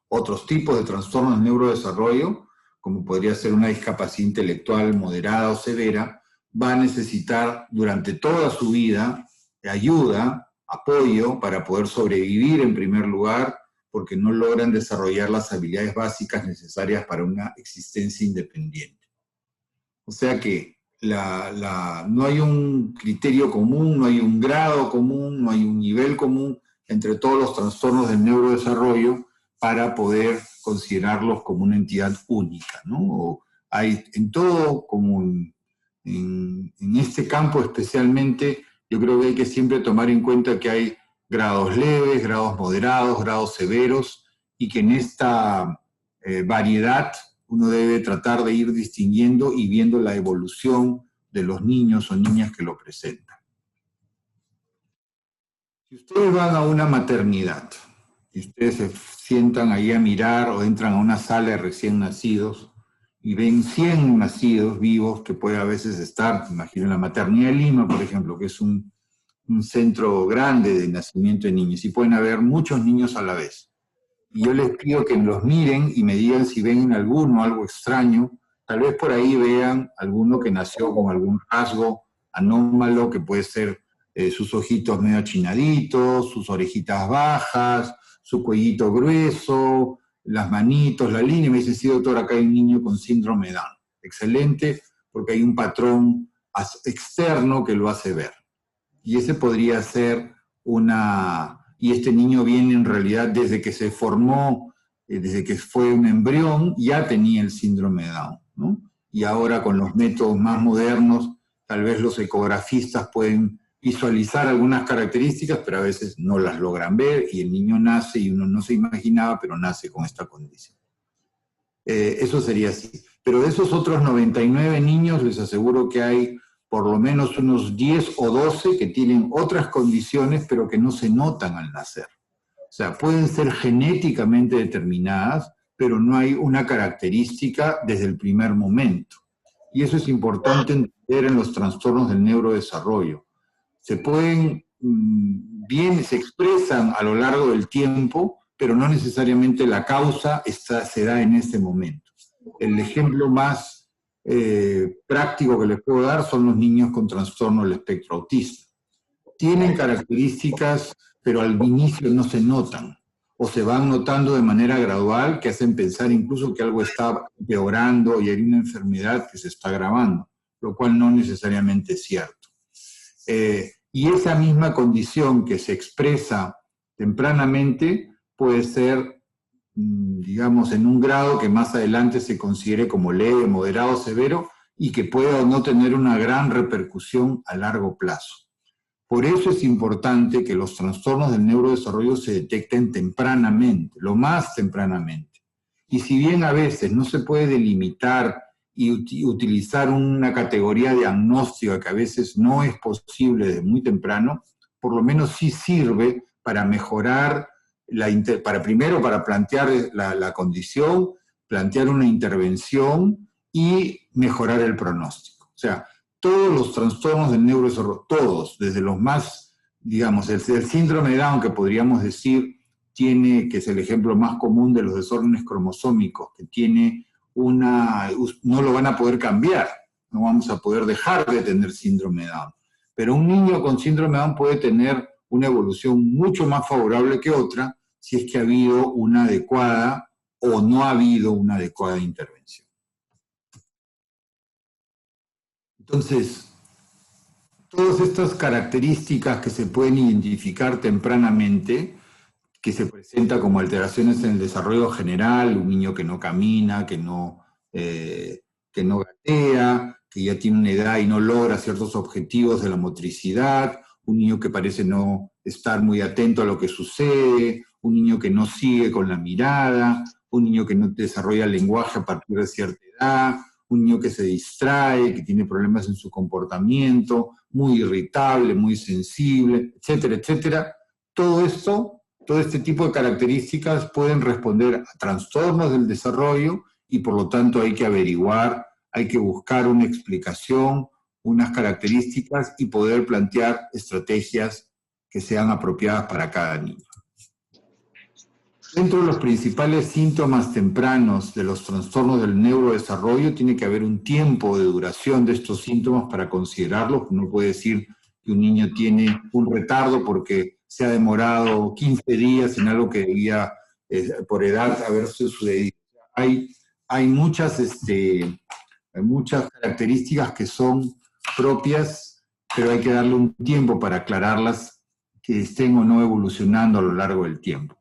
Otros tipos de trastornos del neurodesarrollo, como podría ser una discapacidad intelectual moderada o severa, va a necesitar durante toda su vida ayuda, apoyo para poder sobrevivir en primer lugar, porque no logran desarrollar las habilidades básicas necesarias para una existencia independiente. O sea que no hay un criterio común, no hay un grado común, no hay un nivel común entre todos los trastornos del neurodesarrollo para poder considerarlos como una entidad única, ¿no? Hay en todo, como en este campo especialmente, yo creo que hay que siempre tomar en cuenta que hay grados leves, grados moderados, grados severos, y que en esta variedad uno debe tratar de ir distinguiendo y viendo la evolución de los niños o niñas que lo presentan. Si ustedes van a una maternidad y ustedes se sientan ahí a mirar o entran a una sala de recién nacidos y ven 100 nacidos vivos, que puede a veces estar, imagino, en la maternidad de Lima, por ejemplo, que es un centro grande de nacimiento de niños, y pueden haber muchos niños a la vez. Y yo les pido que los miren y me digan si ven alguno, algo extraño. Tal vez por ahí vean alguno que nació con algún rasgo anómalo, que puede ser sus ojitos medio achinaditos, sus orejitas bajas, su cuellito grueso, las manitos, la línea. Me dice, sí, doctor, acá hay un niño con síndrome de Down. Excelente, porque hay un patrón externo que lo hace ver. Y ese podría ser una y este niño viene en realidad desde que se formó, desde que fue un embrión, ya tenía el síndrome de Down, ¿no? Y ahora con los métodos más modernos, tal vez los ecografistas pueden visualizar algunas características, pero a veces no las logran ver, y el niño nace y uno no se imaginaba, pero nace con esta condición. Eso sería así. Pero de esos otros 99 niños, les aseguro que hay por lo menos unos 10 o 12 que tienen otras condiciones, pero que no se notan al nacer. O sea, pueden ser genéticamente determinadas, pero no hay una característica desde el primer momento. Y eso es importante entender en los trastornos del neurodesarrollo. Se pueden, bien, se expresan a lo largo del tiempo, pero no necesariamente la causa se da en este momento. El ejemplo más práctico que les puedo dar son los niños con trastorno del espectro autista. Tienen características, pero al inicio no se notan, o se van notando de manera gradual, que hacen pensar incluso que algo está empeorando y hay una enfermedad que se está agravando, lo cual no necesariamente es cierto. Y esa misma condición que se expresa tempranamente puede ser, digamos, en un grado que más adelante se considere como leve, moderado, severo, y que pueda o no tener una gran repercusión a largo plazo. Por eso es importante que los trastornos del neurodesarrollo se detecten tempranamente, lo más tempranamente. Y si bien a veces no se puede delimitar y utilizar una categoría diagnóstica que a veces no es posible desde muy temprano, por lo menos sí sirve para mejorar, primero para plantear la condición, plantear una intervención y mejorar el pronóstico. O sea, todos los trastornos del neurodesarrollo, todos, desde los más, digamos, el síndrome de Down, que podríamos decir, que es el ejemplo más común de los desórdenes cromosómicos, que tiene no lo van a poder cambiar, no vamos a poder dejar de tener síndrome de Down. Pero un niño con síndrome de Down puede tener una evolución mucho más favorable que otra si es que ha habido una adecuada o no ha habido una adecuada intervención. Entonces, todas estas características que se pueden identificar tempranamente, que se presenta como alteraciones en el desarrollo general, un niño que no camina, que no gatea, que ya tiene una edad y no logra ciertos objetivos de la motricidad, un niño que parece no estar muy atento a lo que sucede, un niño que no sigue con la mirada, un niño que no desarrolla el lenguaje a partir de cierta edad, un niño que se distrae, que tiene problemas en su comportamiento, muy irritable, muy sensible, etcétera, etcétera. Todo este tipo de características pueden responder a trastornos del desarrollo y por lo tanto hay que averiguar, hay que buscar una explicación, unas características y poder plantear estrategias que sean apropiadas para cada niño. Dentro de los principales síntomas tempranos de los trastornos del neurodesarrollo tiene que haber un tiempo de duración de estos síntomas para considerarlos. No puede decir que un niño tiene un retardo porque se ha demorado 15 días en algo que debía por edad haberse sucedido. Hay muchas características que son propias, pero hay que darle un tiempo para aclararlas, que estén o no evolucionando a lo largo del tiempo.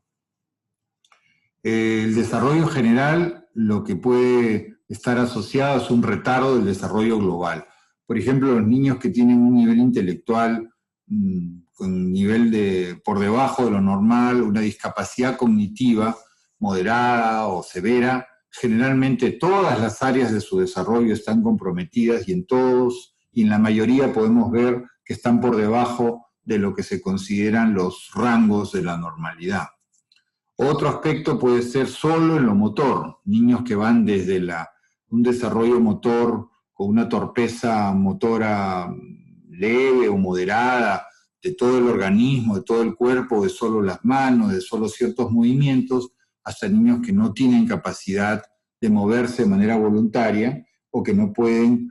El desarrollo general, lo que puede estar asociado es un retardo del desarrollo global. Por ejemplo, los niños que tienen un nivel intelectual con un nivel por debajo de lo normal, una discapacidad cognitiva moderada o severa, generalmente todas las áreas de su desarrollo están comprometidas y en la mayoría podemos ver que están por debajo de lo que se consideran los rangos de la normalidad. Otro aspecto puede ser solo en lo motor, niños que van desde un desarrollo motor con una torpeza motora leve o moderada de todo el organismo, de todo el cuerpo, de solo las manos, de solo ciertos movimientos, hasta niños que no tienen capacidad de moverse de manera voluntaria o que no pueden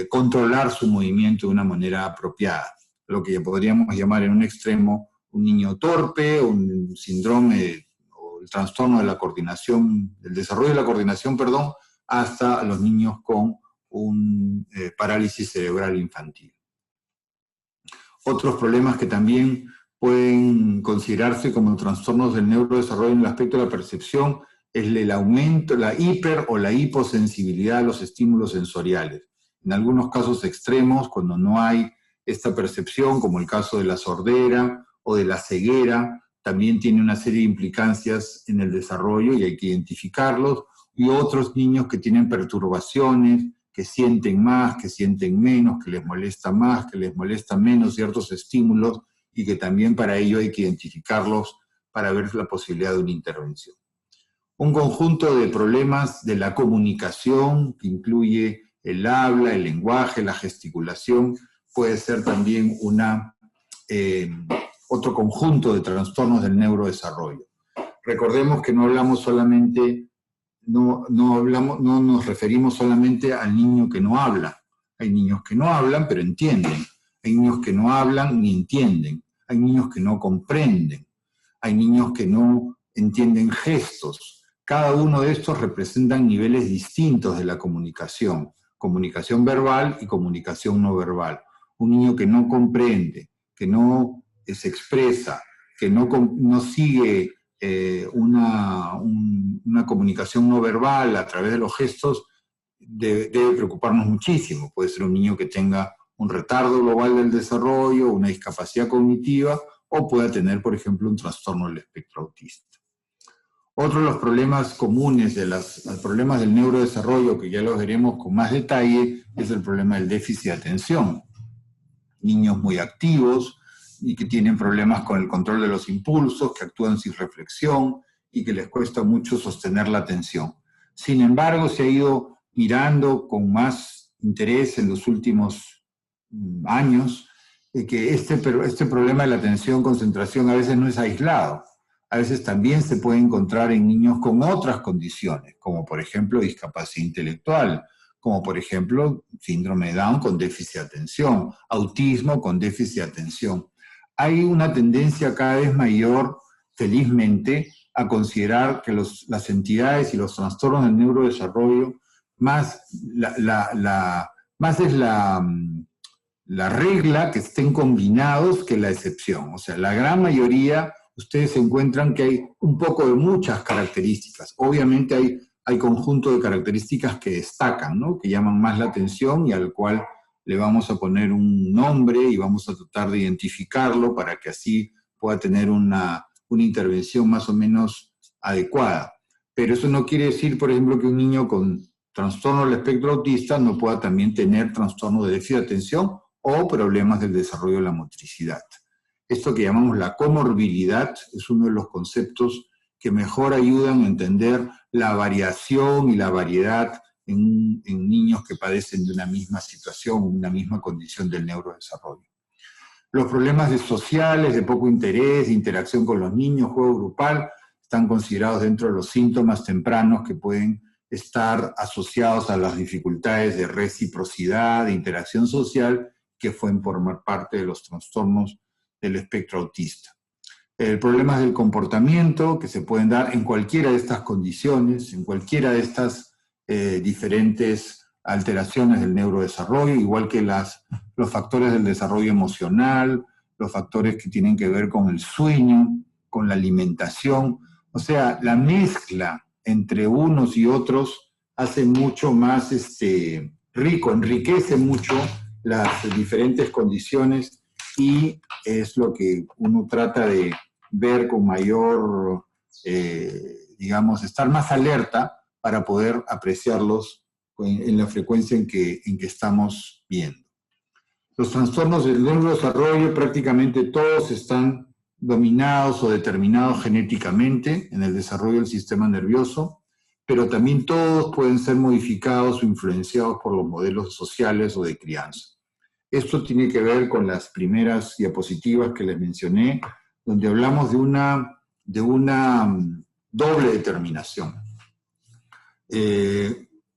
controlar su movimiento de una manera apropiada. Lo que podríamos llamar en un extremo un niño torpe, un síndrome o el trastorno de la coordinación, del desarrollo de la coordinación, perdón, hasta los niños con un parálisis cerebral infantil. Otros problemas que también pueden considerarse como trastornos del neurodesarrollo en el aspecto de la percepción, es el aumento, la hiper o la hiposensibilidad a los estímulos sensoriales. En algunos casos extremos, cuando no hay esta percepción, como el caso de la sordera o de la ceguera, también tiene una serie de implicancias en el desarrollo y hay que identificarlos. Y otros niños que tienen perturbaciones, que sienten más, que sienten menos, que les molesta más, que les molesta menos ciertos estímulos, y que también para ello hay que identificarlos para ver la posibilidad de una intervención. Un conjunto de problemas de la comunicación, que incluye el habla, el lenguaje, la gesticulación, puede ser también otro conjunto de trastornos del neurodesarrollo. Recordemos que no hablamos solamente, no nos referimos solamente al niño que no habla. Hay niños que no hablan, pero entienden. Hay niños que no hablan ni entienden. Hay niños que no comprenden. Hay niños que no entienden gestos. Cada uno de estos representan niveles distintos de la comunicación. Comunicación verbal y comunicación no verbal. Un niño que no comprende, que no se expresa, que no sigue una comunicación no verbal a través de los gestos, debe preocuparnos muchísimo. Puede ser un niño que tenga un retardo global del desarrollo, una discapacidad cognitiva, o pueda tener, por ejemplo, un trastorno del espectro autista. Otro de los problemas comunes, los problemas del neurodesarrollo, que ya los veremos con más detalle, es el problema del déficit de atención. Niños muy activos y que tienen problemas con el control de los impulsos, que actúan sin reflexión y que les cuesta mucho sostener la atención. Sin embargo, se ha ido mirando con más interés en los últimos años que este problema de la atención-concentración a veces no es aislado. A veces también se puede encontrar en niños con otras condiciones, como por ejemplo discapacidad intelectual, como por ejemplo síndrome de Down con déficit de atención, autismo con déficit de atención. Hay una tendencia cada vez mayor, felizmente, a considerar que las entidades y los trastornos del neurodesarrollo más es la regla que estén combinados que la excepción. O sea, la gran mayoría, ustedes encuentran que hay un poco de muchas características. Obviamente hay conjunto de características que destacan, ¿no? Que llaman más la atención y al cual le vamos a poner un nombre y vamos a tratar de identificarlo para que así pueda tener una intervención más o menos adecuada. Pero eso no quiere decir, por ejemplo, que un niño con trastorno del espectro autista no pueda también tener trastorno de déficit de atención o problemas del desarrollo de la motricidad. Esto que llamamos la comorbilidad es uno de los conceptos que mejor ayudan a entender la variación y la variedad en niños que padecen de una misma situación, una misma condición del neurodesarrollo. Los problemas sociales, de poco interés, de interacción con los niños, juego grupal, están considerados dentro de los síntomas tempranos que pueden estar asociados a las dificultades de reciprocidad, de interacción social, que pueden formar parte de los trastornos del espectro autista. Problemas del comportamiento que se pueden dar en cualquiera de estas condiciones, en cualquiera de estas diferentes alteraciones del neurodesarrollo, igual que los factores del desarrollo emocional, los factores que tienen que ver con el sueño, con la alimentación. O sea, la mezcla entre unos y otros hace mucho más rico, enriquece mucho las diferentes condiciones y es lo que uno trata de ver con mayor, digamos, estar más alerta para poder apreciarlos en la frecuencia en que estamos viendo. Los trastornos del neurodesarrollo prácticamente todos están dominados o determinados genéticamente en el desarrollo del sistema nervioso, pero también todos pueden ser modificados o influenciados por los modelos sociales o de crianza. Esto tiene que ver con las primeras diapositivas que les mencioné, donde hablamos de una doble determinación.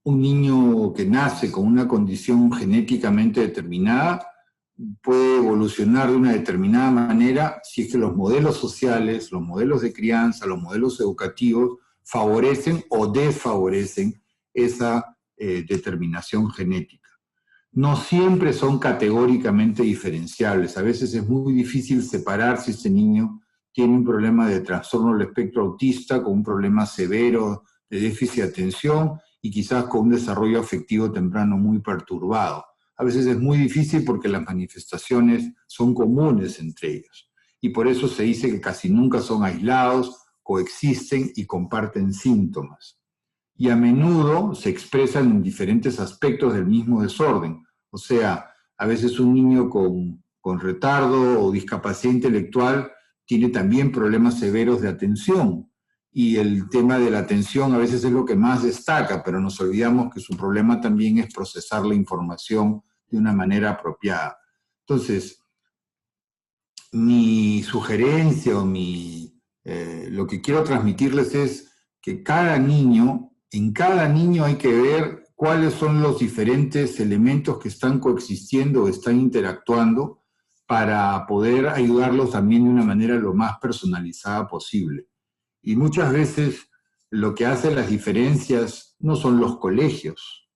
Un niño que nace con una condición genéticamente determinada puede evolucionar de una determinada manera si es que los modelos sociales, los modelos de crianza, los modelos educativos favorecen o desfavorecen esa determinación genética. no siempre son categóricamente diferenciables. A veces es muy difícil separar si este niño tiene un problema de trastorno del espectro autista con un problema severo de déficit de atención y quizás con un desarrollo afectivo temprano muy perturbado. A veces es muy difícil porque las manifestaciones son comunes entre ellos. Y por eso se dice que casi nunca son aislados, coexisten y comparten síntomas. Y a menudo se expresan en diferentes aspectos del mismo desorden. O sea, a veces un niño con retardo o discapacidad intelectual tiene también problemas severos de atención. Y el tema de la atención a veces es lo que más destaca, pero nos olvidamos que su problema también es procesar la información de una manera apropiada. Entonces, mi sugerencia o lo que quiero transmitirles es que en cada niño hay que ver cuáles son los diferentes elementos que están coexistiendo o están interactuando para poder ayudarlos también de una manera lo más personalizada posible. Y muchas veces lo que hace las diferencias no son los colegios.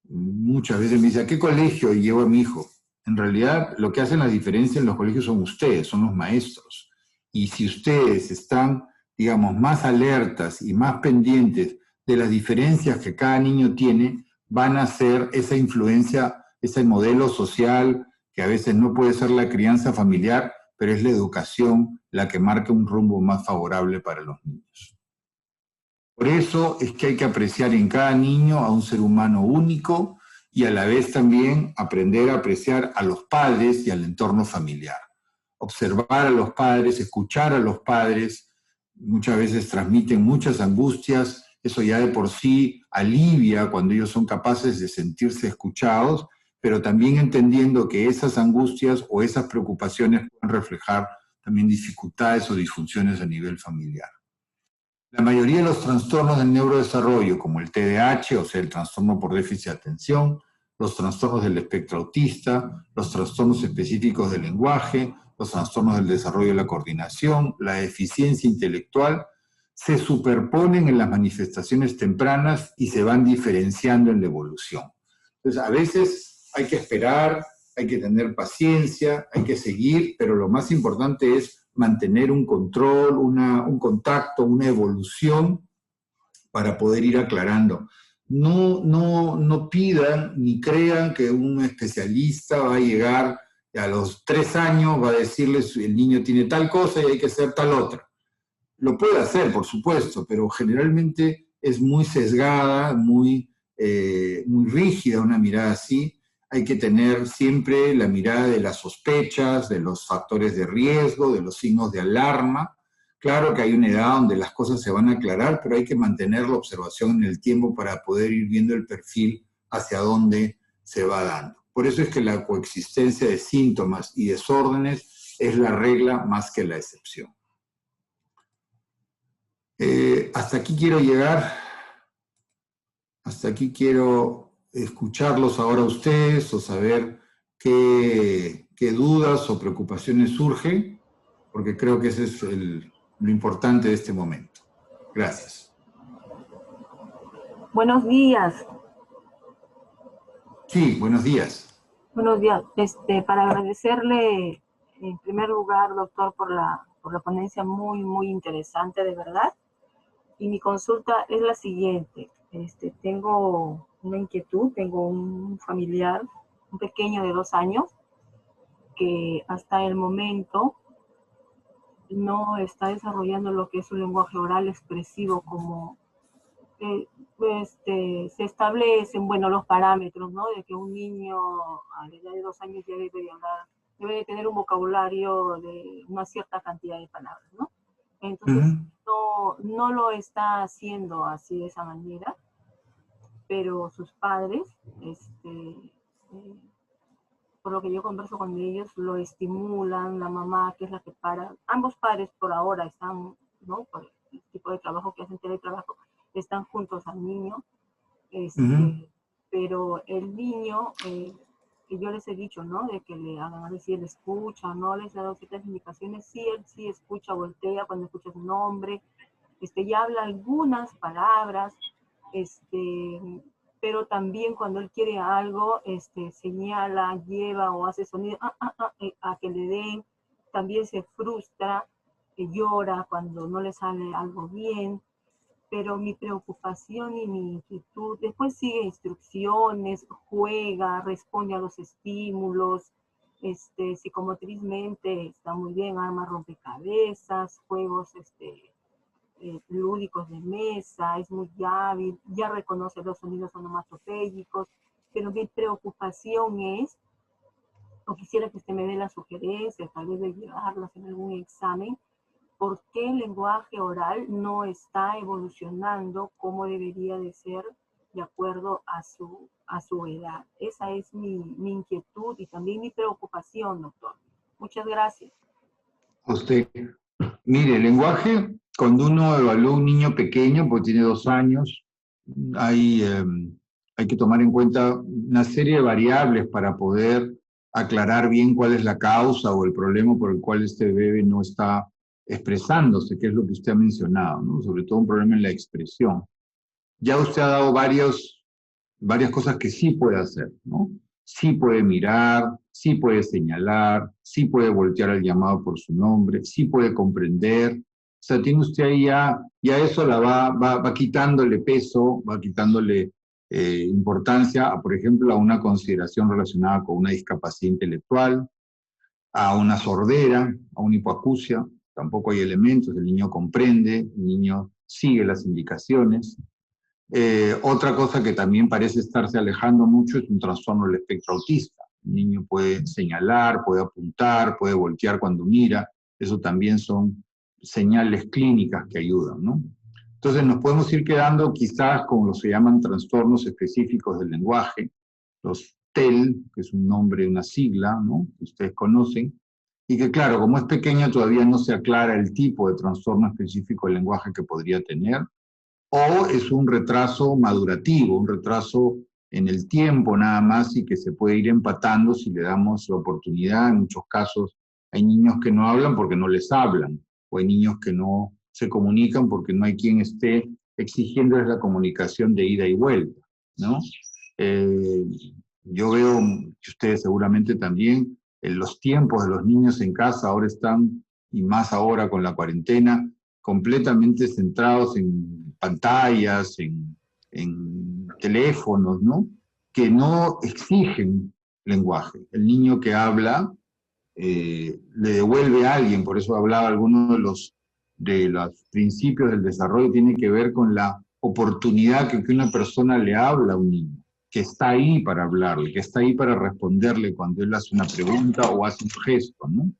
Muchas veces me dice, ¿a qué colegio llevo a mi hijo? En realidad, lo que hacen la diferencia en los colegios son ustedes, son los maestros. Y si ustedes están, digamos, más alertas y más pendientes de las diferencias que cada niño tiene, van a ser esa influencia, ese modelo social, que a veces no puede ser la crianza familiar, pero es la educación la que marca un rumbo más favorable para los niños. Por eso es que hay que apreciar en cada niño a un ser humano único y a la vez también aprender a apreciar a los padres y al entorno familiar. Observar a los padres, escuchar a los padres, muchas veces transmiten muchas angustias, eso ya de por sí alivia cuando ellos son capaces de sentirse escuchados, pero también entendiendo que esas angustias o esas preocupaciones pueden reflejar también dificultades o disfunciones a nivel familiar. La mayoría de los trastornos del neurodesarrollo, como el TDAH, o sea, el trastorno por déficit de atención, los trastornos del espectro autista, los trastornos específicos del lenguaje, los trastornos del desarrollo de la coordinación, la deficiencia intelectual, se superponen en las manifestaciones tempranas y se van diferenciando en la evolución. Entonces, a veces hay que esperar, hay que tener paciencia, hay que seguir, pero lo más importante es mantener un control, un contacto, una evolución para poder ir aclarando. No pidan ni crean que un especialista va a llegar a los 3 años, va a decirles el niño tiene tal cosa y hay que hacer tal otra. Lo puede hacer, por supuesto, pero generalmente es muy sesgada, muy rígida una mirada así. Hay que tener siempre la mirada de las sospechas, de los factores de riesgo, de los signos de alarma. Claro que hay una edad donde las cosas se van a aclarar, pero hay que mantener la observación en el tiempo para poder ir viendo el perfil hacia dónde se va dando. Por eso es que la coexistencia de síntomas y desórdenes es la regla más que la excepción. Hasta aquí quiero llegar, hasta aquí quiero escucharlos ahora a ustedes o saber qué dudas o preocupaciones surgen, porque creo que ese es lo importante de este momento. Gracias. Buenos días. Sí, buenos días. Buenos días. Para agradecerle, en primer lugar, doctor, por la ponencia muy interesante, de verdad. Y mi consulta es la siguiente. Tengo una inquietud, tengo un familiar, un pequeño de 2 años, que hasta el momento no está desarrollando lo que es su lenguaje oral expresivo como se establecen, bueno, los parámetros, ¿no? De que un niño a la edad de 2 años ya debe de hablar, debe de tener un vocabulario de una cierta cantidad de palabras, ¿no? Entonces, no lo está haciendo así de esa manera, pero sus padres, por lo que yo converso con ellos, lo estimulan, la mamá, que es la que para, ambos padres por ahora están, ¿no? Por el tipo de trabajo que hacen, teletrabajo, están juntos al niño, pero el niño, que yo les he dicho, ¿no? De que le hagan a ver si él escucha, ¿no? Les he dado ciertas indicaciones, sí, él sí escucha, voltea cuando escucha su nombre, ya habla algunas palabras, pero también cuando él quiere algo, señala, lleva o hace sonido a que le den. También se frustra, llora cuando no le sale algo bien. Pero mi preocupación y mi inquietud, después sigue instrucciones, juega, responde a los estímulos, psicomotrizmente está muy bien, arma rompecabezas, juegos lúdicos de mesa, es muy hábil, ya reconoce los sonidos onomatopéyicos, pero mi preocupación es, o quisiera que usted me dé la sugerencia, tal vez de llevarlas en algún examen, ¿por qué el lenguaje oral no está evolucionando como debería de ser de acuerdo a su edad? Esa es mi inquietud y también mi preocupación, doctor. Muchas gracias. Usted, mire, el lenguaje, cuando uno evalúa a un niño pequeño, porque tiene 2 años, hay que tomar en cuenta una serie de variables para poder aclarar bien cuál es la causa o el problema por el cual este bebé no está expresándose, que es lo que usted ha mencionado, ¿no? Sobre todo un problema en la expresión. Ya usted ha dado varias cosas que sí puede hacer, ¿no? Sí puede mirar, sí puede señalar, sí puede voltear al llamado por su nombre, sí puede comprender. O sea, tiene usted ahí ya eso la va quitándole peso, va quitándole importancia, por ejemplo, a una consideración relacionada con una discapacidad intelectual, a una sordera, a una hipoacusia. Tampoco hay elementos, el niño comprende, el niño sigue las indicaciones. Otra cosa que también parece estarse alejando mucho es un trastorno del espectro autista. El niño puede señalar, puede apuntar, puede voltear cuando mira. Eso también son señales clínicas que ayudan, ¿no? Entonces nos podemos ir quedando quizás con lo que se llaman trastornos específicos del lenguaje, los TEL, que es un nombre, una sigla, ¿no? Que ustedes conocen, y que claro, como es pequeño todavía no se aclara el tipo de trastorno específico del lenguaje que podría tener, o es un retraso madurativo, un retraso en el tiempo nada más y que se puede ir empatando si le damos la oportunidad. En muchos casos hay niños que no hablan porque no les hablan, o hay niños que no se comunican porque no hay quien esté exigiéndoles la comunicación de ida y vuelta, ¿no? Yo veo que ustedes seguramente también, los tiempos de los niños en casa ahora están, y más ahora con la cuarentena, completamente centrados en pantallas, en teléfonos, ¿no? Que no exigen lenguaje. El niño que habla le devuelve a alguien, por eso hablaba alguno de los principios del desarrollo, tiene que ver con la oportunidad que una persona le habla a un niño, que está ahí para hablarle, que está ahí para responderle cuando él hace una pregunta o hace un gesto, ¿no?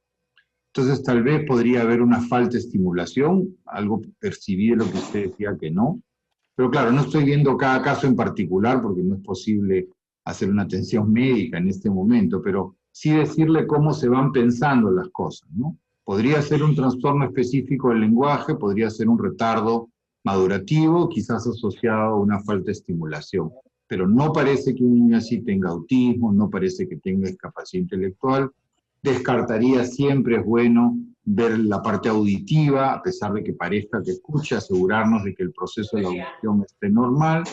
Entonces tal vez podría haber una falta de estimulación, algo percibí de lo que usted decía que no, pero claro, no estoy viendo cada caso en particular porque no es posible hacer una atención médica en este momento, pero sí decirle cómo se van pensando las cosas, ¿no? Podría ser un trastorno específico del lenguaje, podría ser un retardo madurativo, quizás asociado a una falta de estimulación, pero no parece que un niño así tenga autismo, no parece que tenga discapacidad intelectual. Descartaría, siempre es bueno ver la parte auditiva, a pesar de que parezca que escucha, asegurarnos de que el proceso de la audición esté normal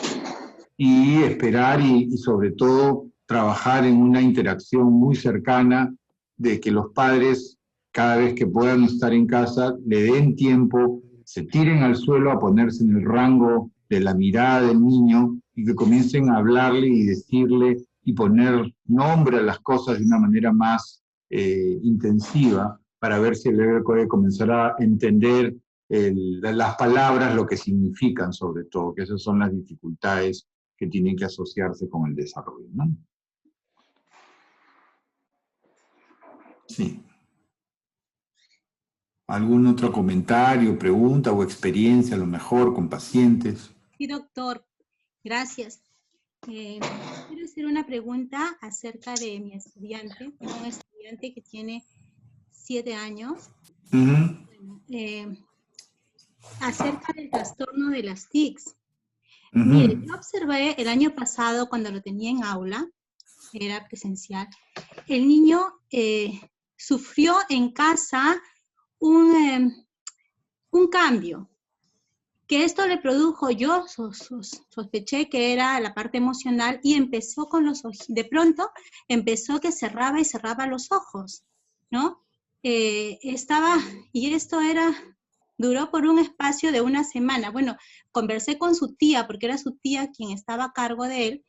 y esperar y sobre todo trabajar en una interacción muy cercana de que los padres, cada vez que puedan estar en casa, le den tiempo, se tiren al suelo a ponerse en el rango de la mirada del niño y que comiencen a hablarle y decirle y poner nombre a las cosas de una manera más intensiva para ver si el bebé puede comenzar a entender las palabras, lo que significan sobre todo, que esas son las dificultades que tienen que asociarse con el desarrollo, ¿no? Sí. ¿Algún otro comentario, pregunta o experiencia, a lo mejor, con pacientes? Sí, doctor. Gracias. Quiero hacer una pregunta acerca de mi estudiante. Tengo un estudiante que tiene 7 años. Acerca del trastorno de las TICs. Mire, yo observé el año pasado cuando lo tenía en aula, era presencial, el niño sufrió en casa un cambio. que esto le produjo, yo sospeché que era la parte emocional y empezó con los ojos, de pronto empezó que cerraba y cerraba los ojos, ¿no? Y esto duró por un espacio de una semana. Bueno, conversé con su tía, porque era su tía quien estaba a cargo de él.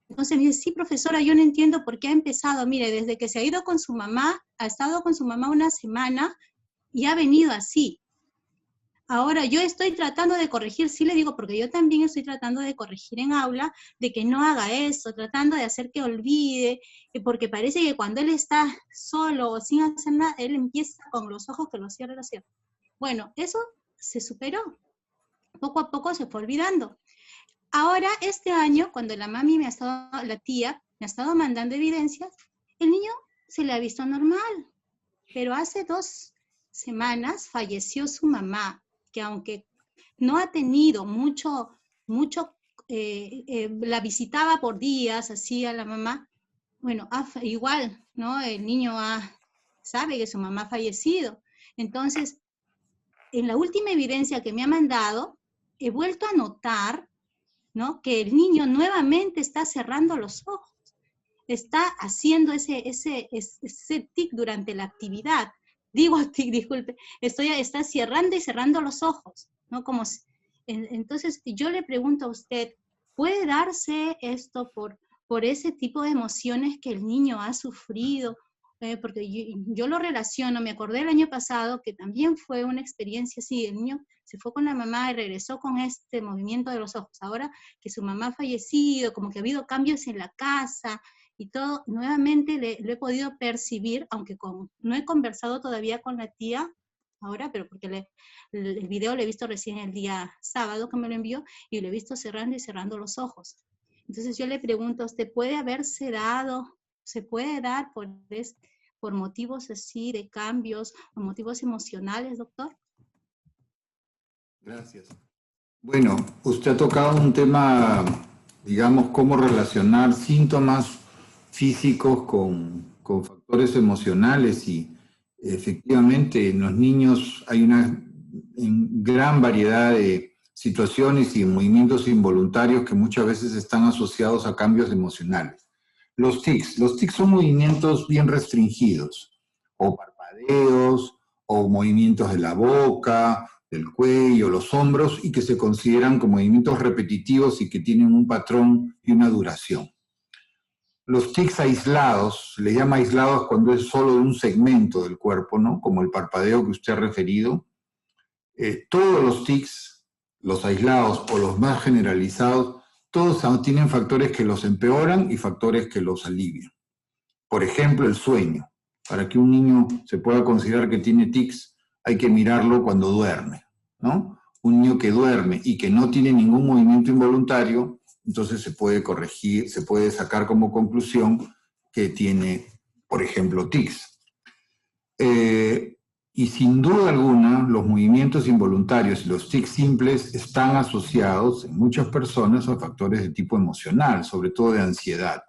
Entonces me dice, sí, profesora, yo no entiendo por qué ha empezado. Mire, desde que se ha ido con su mamá, ha estado con su mamá una semana y ha venido así. Ahora, yo estoy tratando de corregir, sí le digo, porque yo también estoy tratando de corregir en aula, de que no haga eso, tratando de hacer que olvide, porque parece que cuando él está solo o sin hacer nada, él empieza con los ojos que los cierra. Bueno, eso se superó. Poco a poco se fue olvidando. Ahora, este año, cuando la tía me ha estado mandando evidencias, el niño se le ha visto normal, pero hace 2 semanas falleció su mamá, que aunque no ha tenido la visitaba por días, así a la mamá, bueno, igual, ¿no? El niño sabe que su mamá ha fallecido. Entonces, en la última evidencia que me ha mandado, he vuelto a notar, ¿no?, que el niño nuevamente está cerrando los ojos, está haciendo ese tic durante la actividad. Digo tic, disculpe, está cerrando y cerrando los ojos, ¿no? Entonces, yo le pregunto a usted, ¿puede darse esto por ese tipo de emociones que el niño ha sufrido? Porque yo lo relaciono, me acordé el año pasado que también fue una experiencia así, el niño se fue con la mamá y regresó con este movimiento de los ojos. Ahora que su mamá ha fallecido, como que ha habido cambios en la casa y todo, nuevamente lo he podido percibir, aunque no he conversado todavía con la tía ahora, pero porque el video lo he visto recién el día sábado que me lo envió y lo he visto cerrando y cerrando los ojos. Entonces yo le pregunto, ¿usted se puede dar por motivos así de cambios o motivos emocionales, doctor? Gracias. Bueno, usted ha tocado un tema, digamos, cómo relacionar síntomas físicos con factores emocionales, y efectivamente en los niños hay una gran variedad de situaciones y movimientos involuntarios que muchas veces están asociados a cambios emocionales. Los tics son movimientos bien restringidos, o parpadeos, o movimientos de la boca, del cuello, los hombros, y que se consideran como movimientos repetitivos y que tienen un patrón y una duración. Los tics aislados, se les llama aislados cuando es solo de un segmento del cuerpo, ¿no? Como el parpadeo que usted ha referido. Todos los tics, los aislados o los más generalizados, todos tienen factores que los empeoran y factores que los alivian. Por ejemplo, el sueño. Para que un niño se pueda considerar que tiene tics, hay que mirarlo cuando duerme, ¿no? Un niño que duerme y que no tiene ningún movimiento involuntario, entonces se puede corregir, se puede sacar como conclusión que tiene, por ejemplo, tics. Y sin duda alguna, los movimientos involuntarios y los tics simples están asociados en muchas personas a factores de tipo emocional, sobre todo de ansiedad.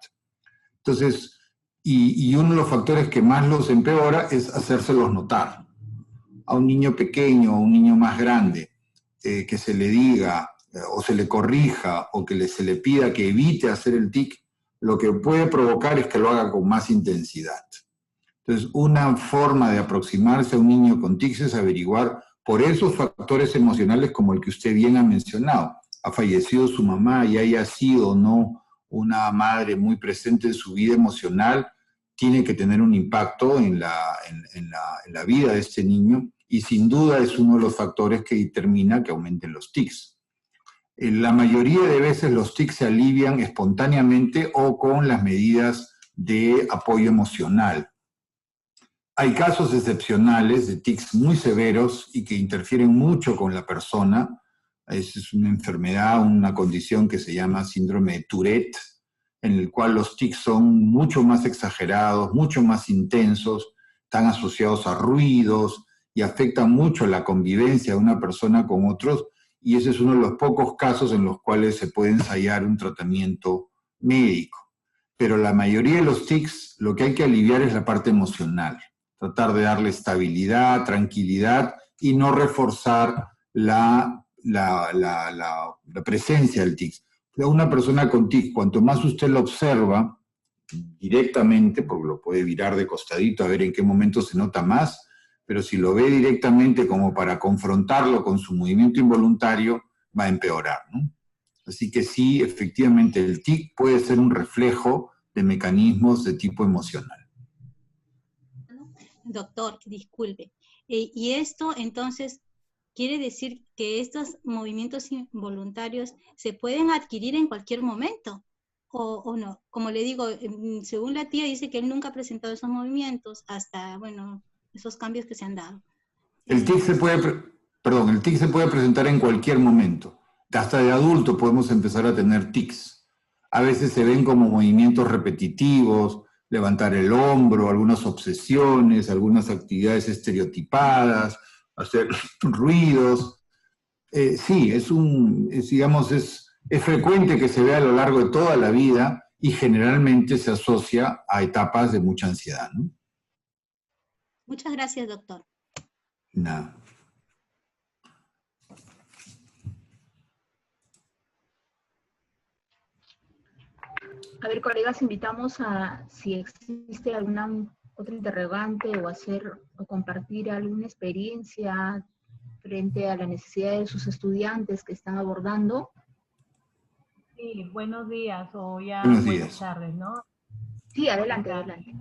Entonces, y uno de los factores que más los empeora es hacérselos notar. A un niño pequeño, a un niño más grande, que se le diga o se le corrija o que se le pida que evite hacer el tic, lo que puede provocar es que lo haga con más intensidad. Entonces, una forma de aproximarse a un niño con tics es averiguar por esos factores emocionales como el que usted bien ha mencionado. Ha fallecido su mamá y haya sido o no una madre muy presente en su vida emocional, tiene que tener un impacto en la vida de este niño, y sin duda es uno de los factores que determina que aumenten los tics. La mayoría de veces los tics se alivian espontáneamente o con las medidas de apoyo emocional. Hay casos excepcionales de tics muy severos y que interfieren mucho con la persona. Es una enfermedad, una condición que se llama síndrome de Tourette, en el cual los tics son mucho más exagerados, mucho más intensos, están asociados a ruidos y afectan mucho la convivencia de una persona con otros, y ese es uno de los pocos casos en los cuales se puede ensayar un tratamiento médico. Pero la mayoría de los tics, lo que hay que aliviar es la parte emocional, tratar de darle estabilidad, tranquilidad y no reforzar la la presencia del tic. Una persona con tic, cuanto más usted lo observa directamente, porque lo puede virar de costadito a ver en qué momento se nota más, pero si lo ve directamente como para confrontarlo con su movimiento involuntario, va a empeorar, ¿no? Así que sí, efectivamente, el tic puede ser un reflejo de mecanismos de tipo emocional. Doctor, disculpe. Y esto, entonces, quiere decir que estos movimientos involuntarios se pueden adquirir en cualquier momento, o no. Como le digo, según la tía dice que él nunca ha presentado esos movimientos hasta, bueno, esos cambios que se han dado. El tic se puede presentar en cualquier momento. Hasta de adulto podemos empezar a tener tics. A veces se ven como movimientos repetitivos, levantar el hombro, algunas obsesiones, algunas actividades estereotipadas, hacer ruidos. Sí, es frecuente que se vea a lo largo de toda la vida y generalmente se asocia a etapas de mucha ansiedad, ¿no? Muchas gracias, doctor. Nada. A ver, colegas, invitamos a si existe alguna otra interrogante o compartir alguna experiencia frente a la necesidad de sus estudiantes que están abordando. Sí, buenos días o ya buenas tardes, ¿no? Sí, adelante, adelante.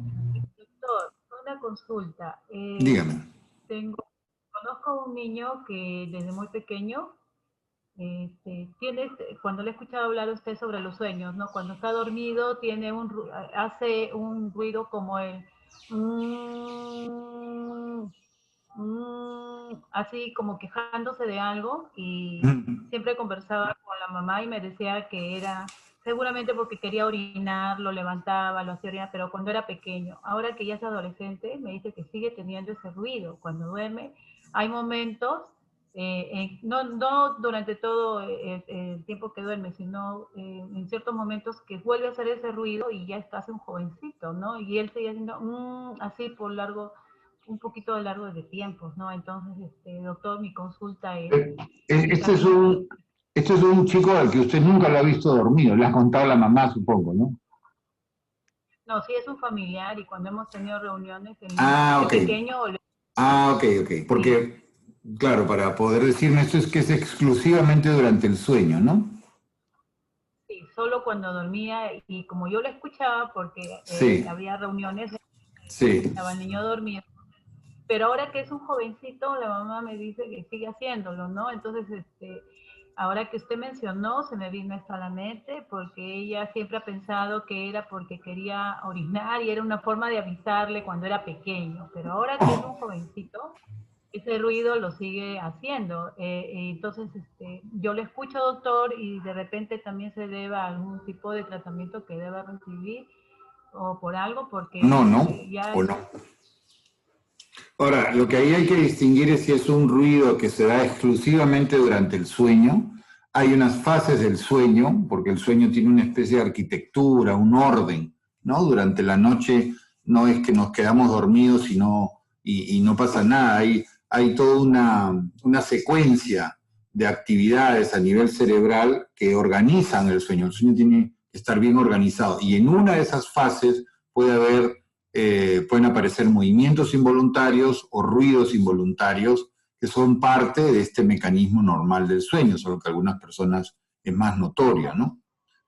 Doctor, una consulta. Dígame. Conozco a un niño que desde muy pequeño cuando le he escuchado hablar a usted sobre los sueños, ¿no? Cuando está dormido hace un ruido como el así como quejándose de algo, y siempre conversaba con la mamá y me decía que era seguramente porque quería orinar, lo levantaba, lo hacía orinar, pero cuando era pequeño. Ahora que ya es adolescente, me dice que sigue teniendo ese ruido. Cuando duerme, hay momentos, no durante todo el tiempo que duerme, sino en ciertos momentos que vuelve a hacer ese ruido y ya está hace un jovencito, ¿no? Y él sigue haciendo así por un poquito de largo de tiempos, ¿no? Entonces, doctor, mi consulta es... Este es un chico al que usted nunca lo ha visto dormido, le ha contado la mamá, supongo, ¿no? No, sí es un familiar, y cuando hemos tenido reuniones, el ok. pequeño... Ok. Porque, claro, para poder decirme esto es que es exclusivamente durante el sueño, ¿no? Sí, solo cuando dormía, y como yo lo escuchaba, porque había reuniones, estaba el niño dormido. Pero ahora que es un jovencito, la mamá me dice que sigue haciéndolo, ¿no? Entonces, ahora que usted mencionó, se me vino esto a la mente, porque ella siempre ha pensado que era porque quería orinar y era una forma de avisarle cuando era pequeño. Pero ahora que es un jovencito, ese ruido lo sigue haciendo. Entonces, yo le escucho, doctor, y de repente también se debe a algún tipo de tratamiento que deba recibir o por algo, porque ya... o no. Ahora, lo que ahí hay que distinguir es si es un ruido que se da exclusivamente durante el sueño. Hay unas fases del sueño, porque el sueño tiene una especie de arquitectura, un orden, ¿no? Durante la noche no es que nos quedamos dormidos y no pasa nada. Hay toda una secuencia de actividades a nivel cerebral que organizan el sueño. El sueño tiene que estar bien organizado. Y en una de esas fases pueden aparecer movimientos involuntarios o ruidos involuntarios que son parte de este mecanismo normal del sueño, solo que a algunas personas es más notorio, ¿no?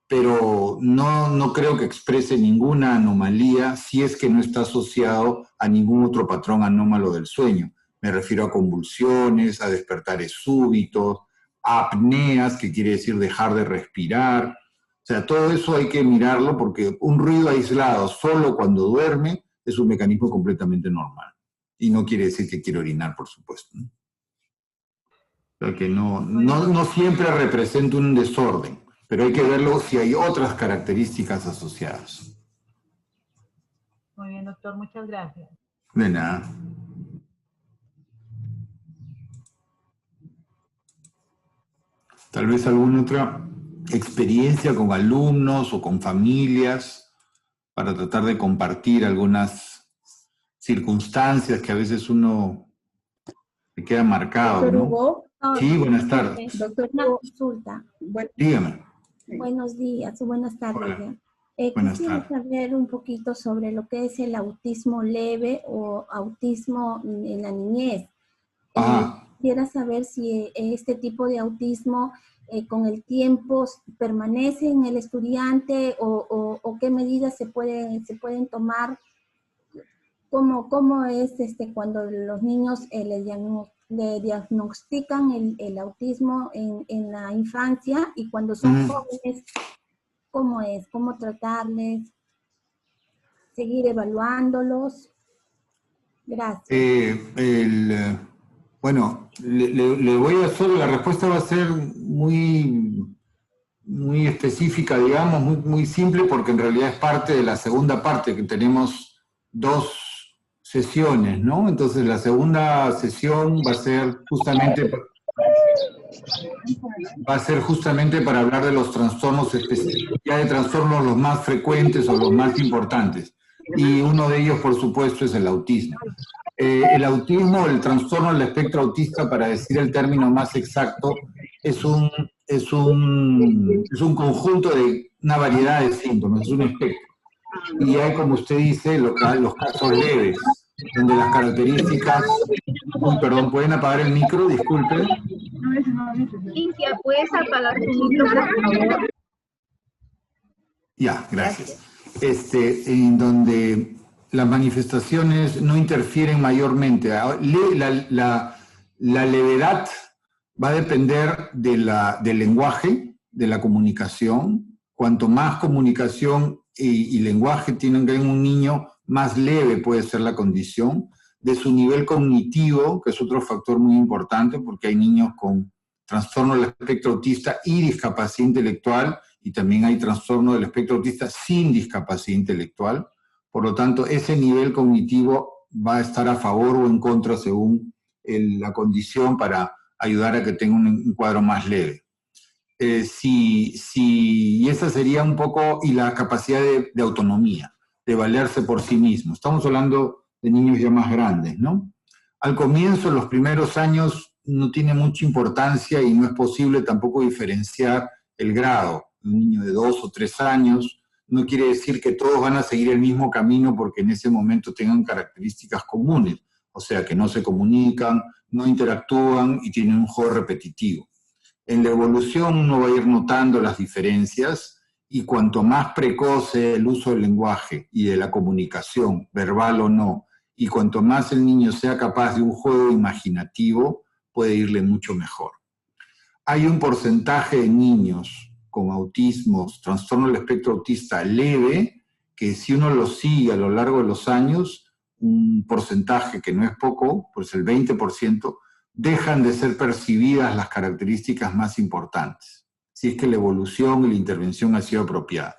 Pero no creo que exprese ninguna anomalía si es que no está asociado a ningún otro patrón anómalo del sueño. Me refiero a convulsiones, a despertares súbitos, a apneas, que quiere decir dejar de respirar. O sea, todo eso hay que mirarlo porque un ruido aislado solo cuando duerme es un mecanismo completamente normal. Y no quiere decir que quiere orinar, por supuesto, ¿no? O sea, que no siempre representa un desorden, pero hay que verlo si hay otras características asociadas. Muy bien, doctor, muchas gracias. De nada. Tal vez alguna otra experiencia con alumnos o con familias para tratar de compartir algunas circunstancias que a veces uno Me queda marcado, Doctor ¿no? Hugo. Sí, buenas tardes. Doctor, una consulta. Dígame. Buenos días o buenas tardes. Hola. Ya. Buenas Quisiera tardes. saber un poquito sobre lo que es el autismo leve o autismo en la niñez. Quisiera saber si este tipo de autismo con el tiempo permanece en el estudiante o qué medidas se pueden tomar. ¿Cómo es cuando los niños le diagnostican el autismo en la infancia y cuando son jóvenes? ¿Cómo es? ¿Cómo tratarles? ¿Seguir evaluándolos? Gracias. Bueno, le voy a hacer, la respuesta va a ser muy específica, digamos, muy simple, porque en realidad es parte de la segunda parte, que tenemos 2 sesiones, ¿no? Entonces la segunda sesión va a ser justamente para hablar de los trastornos específicos, ya de trastornos los más frecuentes o los más importantes. Y uno de ellos, por supuesto, es el autismo. El autismo, el trastorno del espectro autista, para decir el término más exacto, es un conjunto de una variedad de síntomas, es un espectro. Y hay, como usted dice, los casos leves, donde las características... Uy, perdón, ¿pueden apagar el micro? Disculpen. Cintia, ¿puedes apagar tu micro, por favor? Ya, gracias. En donde las manifestaciones no interfieren mayormente. La levedad va a depender del lenguaje, de la comunicación. Cuanto más comunicación y lenguaje tienen en un niño, más leve puede ser la condición. De su nivel cognitivo, que es otro factor muy importante, porque hay niños con trastorno del espectro autista y discapacidad intelectual, y también hay trastorno del espectro autista sin discapacidad intelectual. Por lo tanto, ese nivel cognitivo va a estar a favor o en contra según la condición para ayudar a que tenga un cuadro más leve. Y esa sería un poco, y la capacidad de autonomía, de valerse por sí mismo. Estamos hablando de niños ya más grandes, ¿no? Al comienzo, en los primeros años, no tiene mucha importancia y no es posible tampoco diferenciar el grado. Un niño de 2 o 3 años no quiere decir que todos van a seguir el mismo camino porque en ese momento tengan características comunes, o sea, que no se comunican, no interactúan y tienen un juego repetitivo. En la evolución uno va a ir notando las diferencias y cuanto más precoz sea el uso del lenguaje y de la comunicación, verbal o no, y cuanto más el niño sea capaz de un juego imaginativo, puede irle mucho mejor. Hay un porcentaje de niños con autismos, trastorno del espectro autista leve, que si uno lo sigue a lo largo de los años, un porcentaje que no es poco, pues el 20%, dejan de ser percibidas las características más importantes, si es que la evolución y la intervención ha sido apropiada.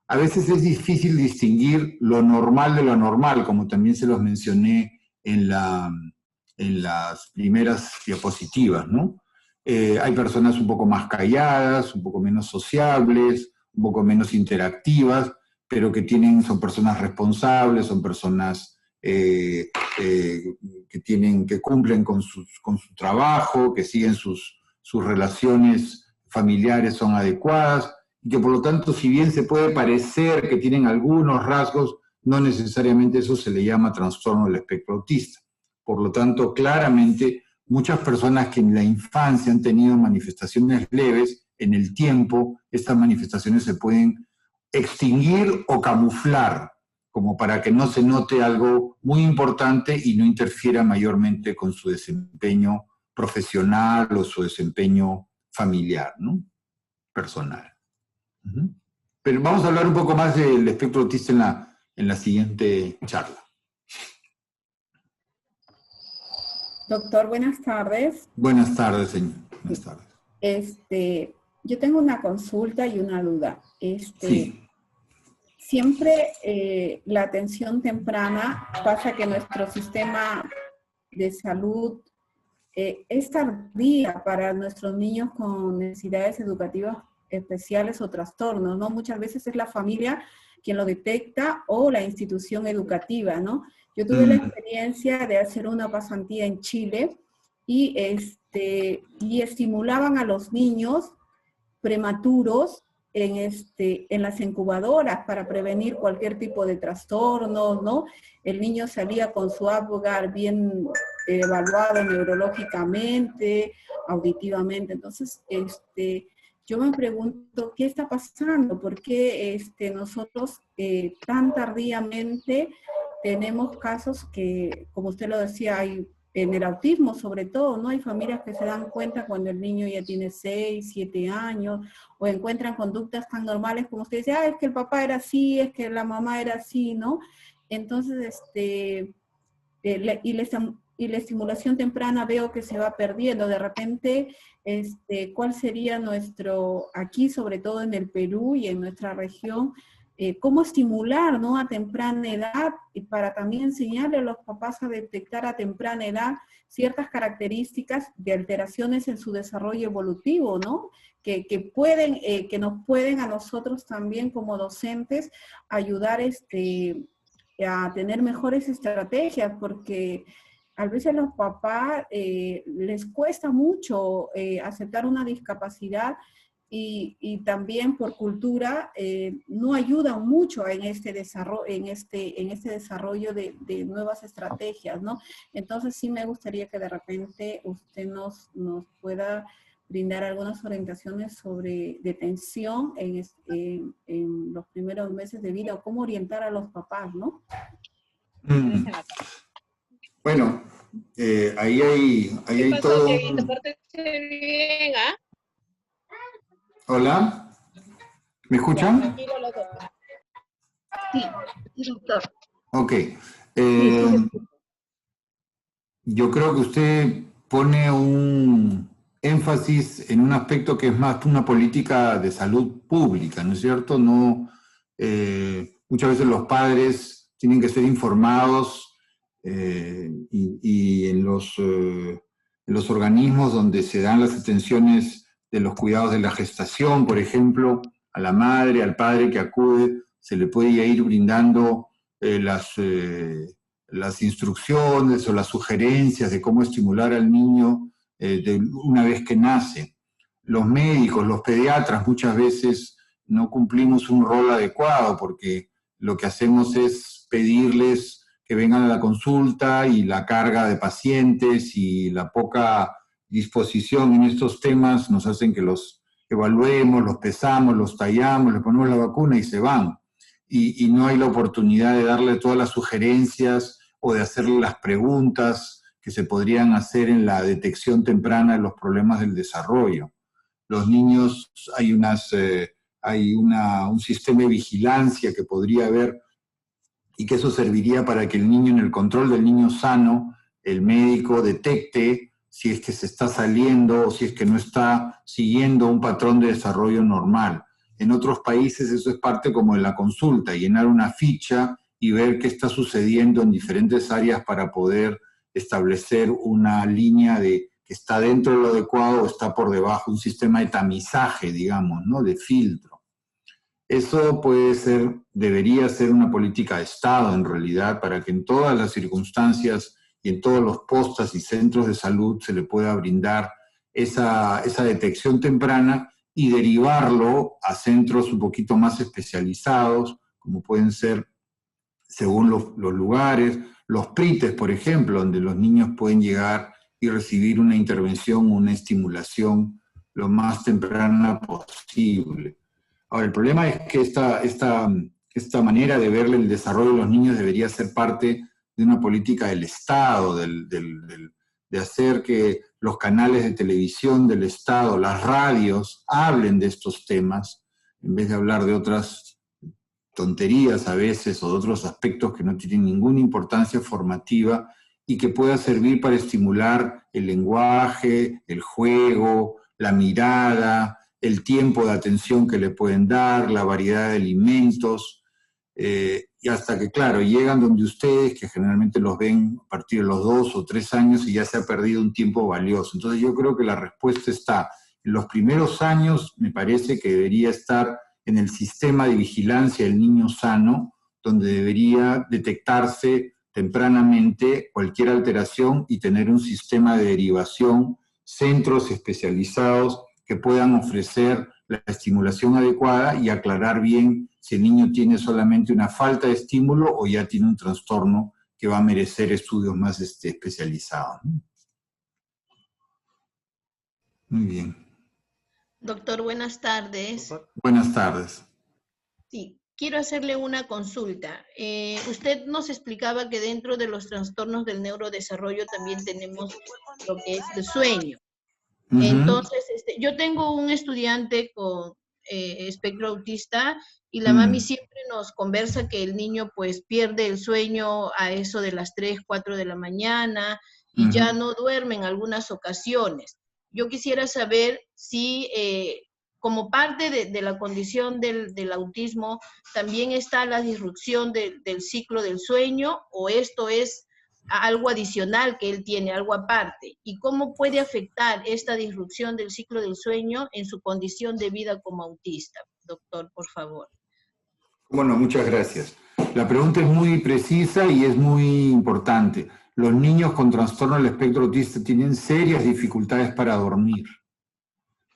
A veces es difícil distinguir lo normal de lo anormal, como también se los mencioné en las primeras diapositivas, ¿no? Hay personas un poco más calladas, un poco menos sociables, un poco menos interactivas, pero que son personas responsables, son personas que cumplen con su trabajo, que siguen sus relaciones familiares son adecuadas, y que por lo tanto, si bien se puede parecer que tienen algunos rasgos, no necesariamente eso se le llama trastorno del espectro autista. Por lo tanto, claramente, muchas personas que en la infancia han tenido manifestaciones leves, en el tiempo, estas manifestaciones se pueden extinguir o camuflar, como para que no se note algo muy importante y no interfiera mayormente con su desempeño profesional o su desempeño familiar, ¿no? Personal. Pero vamos a hablar un poco más del espectro autista en la siguiente charla. Doctor, buenas tardes. Buenas tardes, señor. Buenas tardes. Yo tengo una consulta y una duda. Sí. Siempre la atención temprana pasa que nuestro sistema de salud es tardía para nuestros niños con necesidades educativas especiales o trastornos, ¿no? Muchas veces es la familia quien lo detecta o la institución educativa, ¿no? Yo tuve la experiencia de hacer una pasantía en Chile y estimulaban a los niños prematuros en las incubadoras para prevenir cualquier tipo de trastornos, ¿no? El niño salía con su Apgar bien evaluado neurológicamente, auditivamente. Entonces, yo me pregunto, ¿qué está pasando? ¿Por qué nosotros tan tardíamente tenemos casos que, como usted lo decía, hay en el autismo sobre todo, ¿no? Hay familias que se dan cuenta cuando el niño ya tiene 6, 7 años, o encuentran conductas tan normales como usted dice, es que el papá era así, es que la mamá era así, ¿no? Entonces, y la estimulación temprana veo que se va perdiendo. De repente, ¿cuál sería aquí sobre todo en el Perú y en nuestra región, cómo estimular, ¿no? A temprana edad, y para también enseñarle a los papás a detectar a temprana edad ciertas características de alteraciones en su desarrollo evolutivo, ¿no? Que nos pueden a nosotros también como docentes ayudar a tener mejores estrategias, porque a veces a los papás les cuesta mucho aceptar una discapacidad, y también por cultura no ayudan mucho en este desarrollo de nuevas estrategias, ¿no? Entonces sí me gustaría que de repente usted nos pueda brindar algunas orientaciones sobre detención en los primeros meses de vida, o cómo orientar a los papás, ¿no? Bueno, ahí hay todo... Bien, ¿ah? Hola, ¿me escuchan? Sí, doctor. Ok. Yo creo que usted pone un énfasis en un aspecto que es más una política de salud pública, ¿no es cierto? No, muchas veces los padres tienen que ser informados y en los organismos donde se dan las atenciones de los cuidados de la gestación, por ejemplo, a la madre, al padre que acude, se le puede ir brindando las instrucciones o las sugerencias de cómo estimular al niño una vez que nace. Los médicos, los pediatras muchas veces no cumplimos un rol adecuado porque lo que hacemos es pedirles que vengan a la consulta, y la carga de pacientes y la poca disposición en estos temas nos hacen que los evaluemos, los pesamos, los tallamos, les ponemos la vacuna y se van. Y no hay la oportunidad de darle todas las sugerencias o de hacerle las preguntas que se podrían hacer en la detección temprana de los problemas del desarrollo. Los niños, hay un sistema de vigilancia que podría haber, y que eso serviría para que el niño, en el control del niño sano, el médico detecte si es que se está saliendo o si es que no está siguiendo un patrón de desarrollo normal. En otros países eso es parte como de la consulta, llenar una ficha y ver qué está sucediendo en diferentes áreas para poder establecer una línea de que está dentro de lo adecuado o está por debajo, un sistema de tamizaje, digamos, ¿no? De filtro. Eso debería ser una política de Estado en realidad, para que en todas las circunstancias y en todos los postas y centros de salud se le pueda brindar esa detección temprana y derivarlo a centros un poquito más especializados, como pueden ser, según los lugares, los PRITES, por ejemplo, donde los niños pueden llegar y recibir una intervención, una estimulación lo más temprana posible. Ahora, el problema es que esta manera de verle el desarrollo de los niños debería ser parte de una política del Estado, de hacer que los canales de televisión del Estado, las radios, hablen de estos temas, en vez de hablar de otras tonterías a veces, o de otros aspectos que no tienen ninguna importancia formativa, y que pueda servir para estimular el lenguaje, el juego, la mirada, el tiempo de atención que le pueden dar, la variedad de alimentos, y hasta que, claro, llegan donde ustedes, que generalmente los ven a partir de los 2 o 3 años y ya se ha perdido un tiempo valioso. Entonces yo creo que la respuesta está en los primeros años. Me parece que debería estar en el sistema de vigilancia del niño sano, donde debería detectarse tempranamente cualquier alteración y tener un sistema de derivación, centros especializados que puedan ofrecer la estimulación adecuada y aclarar bien si el niño tiene solamente una falta de estímulo o ya tiene un trastorno que va a merecer estudios más especializados. Muy bien. Doctor, buenas tardes. Buenas tardes. Sí, quiero hacerle una consulta. Usted nos explicaba que dentro de los trastornos del neurodesarrollo también tenemos lo que es el sueño. Entonces, yo tengo un estudiante con espectro autista y la mami siempre nos conversa que el niño pues pierde el sueño a eso de las 3, 4 de la mañana y ya no duerme en algunas ocasiones. Yo quisiera saber si como parte de la condición del autismo también está la disrupción del ciclo del sueño o esto es algo adicional que él tiene, algo aparte, y cómo puede afectar esta disrupción del ciclo del sueño en su condición de vida como autista. Doctor, por favor. Bueno, muchas gracias. La pregunta es muy precisa y es muy importante. Los niños con trastorno del espectro autista tienen serias dificultades para dormir,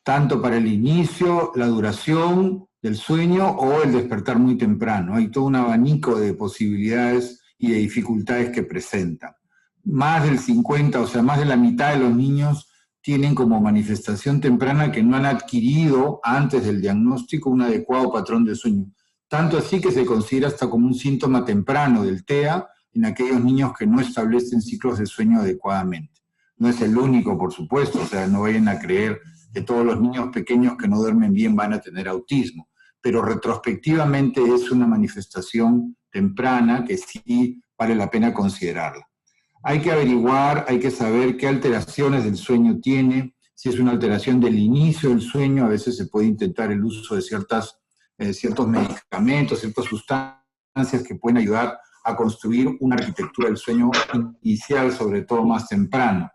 tanto para el inicio, la duración del sueño o el despertar muy temprano. Hay todo un abanico de posibilidades y de dificultades que presentan. Más del 50, o sea, más de la mitad de los niños tienen como manifestación temprana que no han adquirido antes del diagnóstico un adecuado patrón de sueño. Tanto así que se considera hasta como un síntoma temprano del TEA en aquellos niños que no establecen ciclos de sueño adecuadamente. No es el único, por supuesto, o sea, no vayan a creer que todos los niños pequeños que no duermen bien van a tener autismo, pero retrospectivamente es una manifestación temprana que sí vale la pena considerarla. Hay que averiguar, hay que saber qué alteraciones del sueño tiene, si es una alteración del inicio del sueño, a veces se puede intentar el uso de ciertos medicamentos, ciertas sustancias que pueden ayudar a construir una arquitectura del sueño inicial, sobre todo más temprano.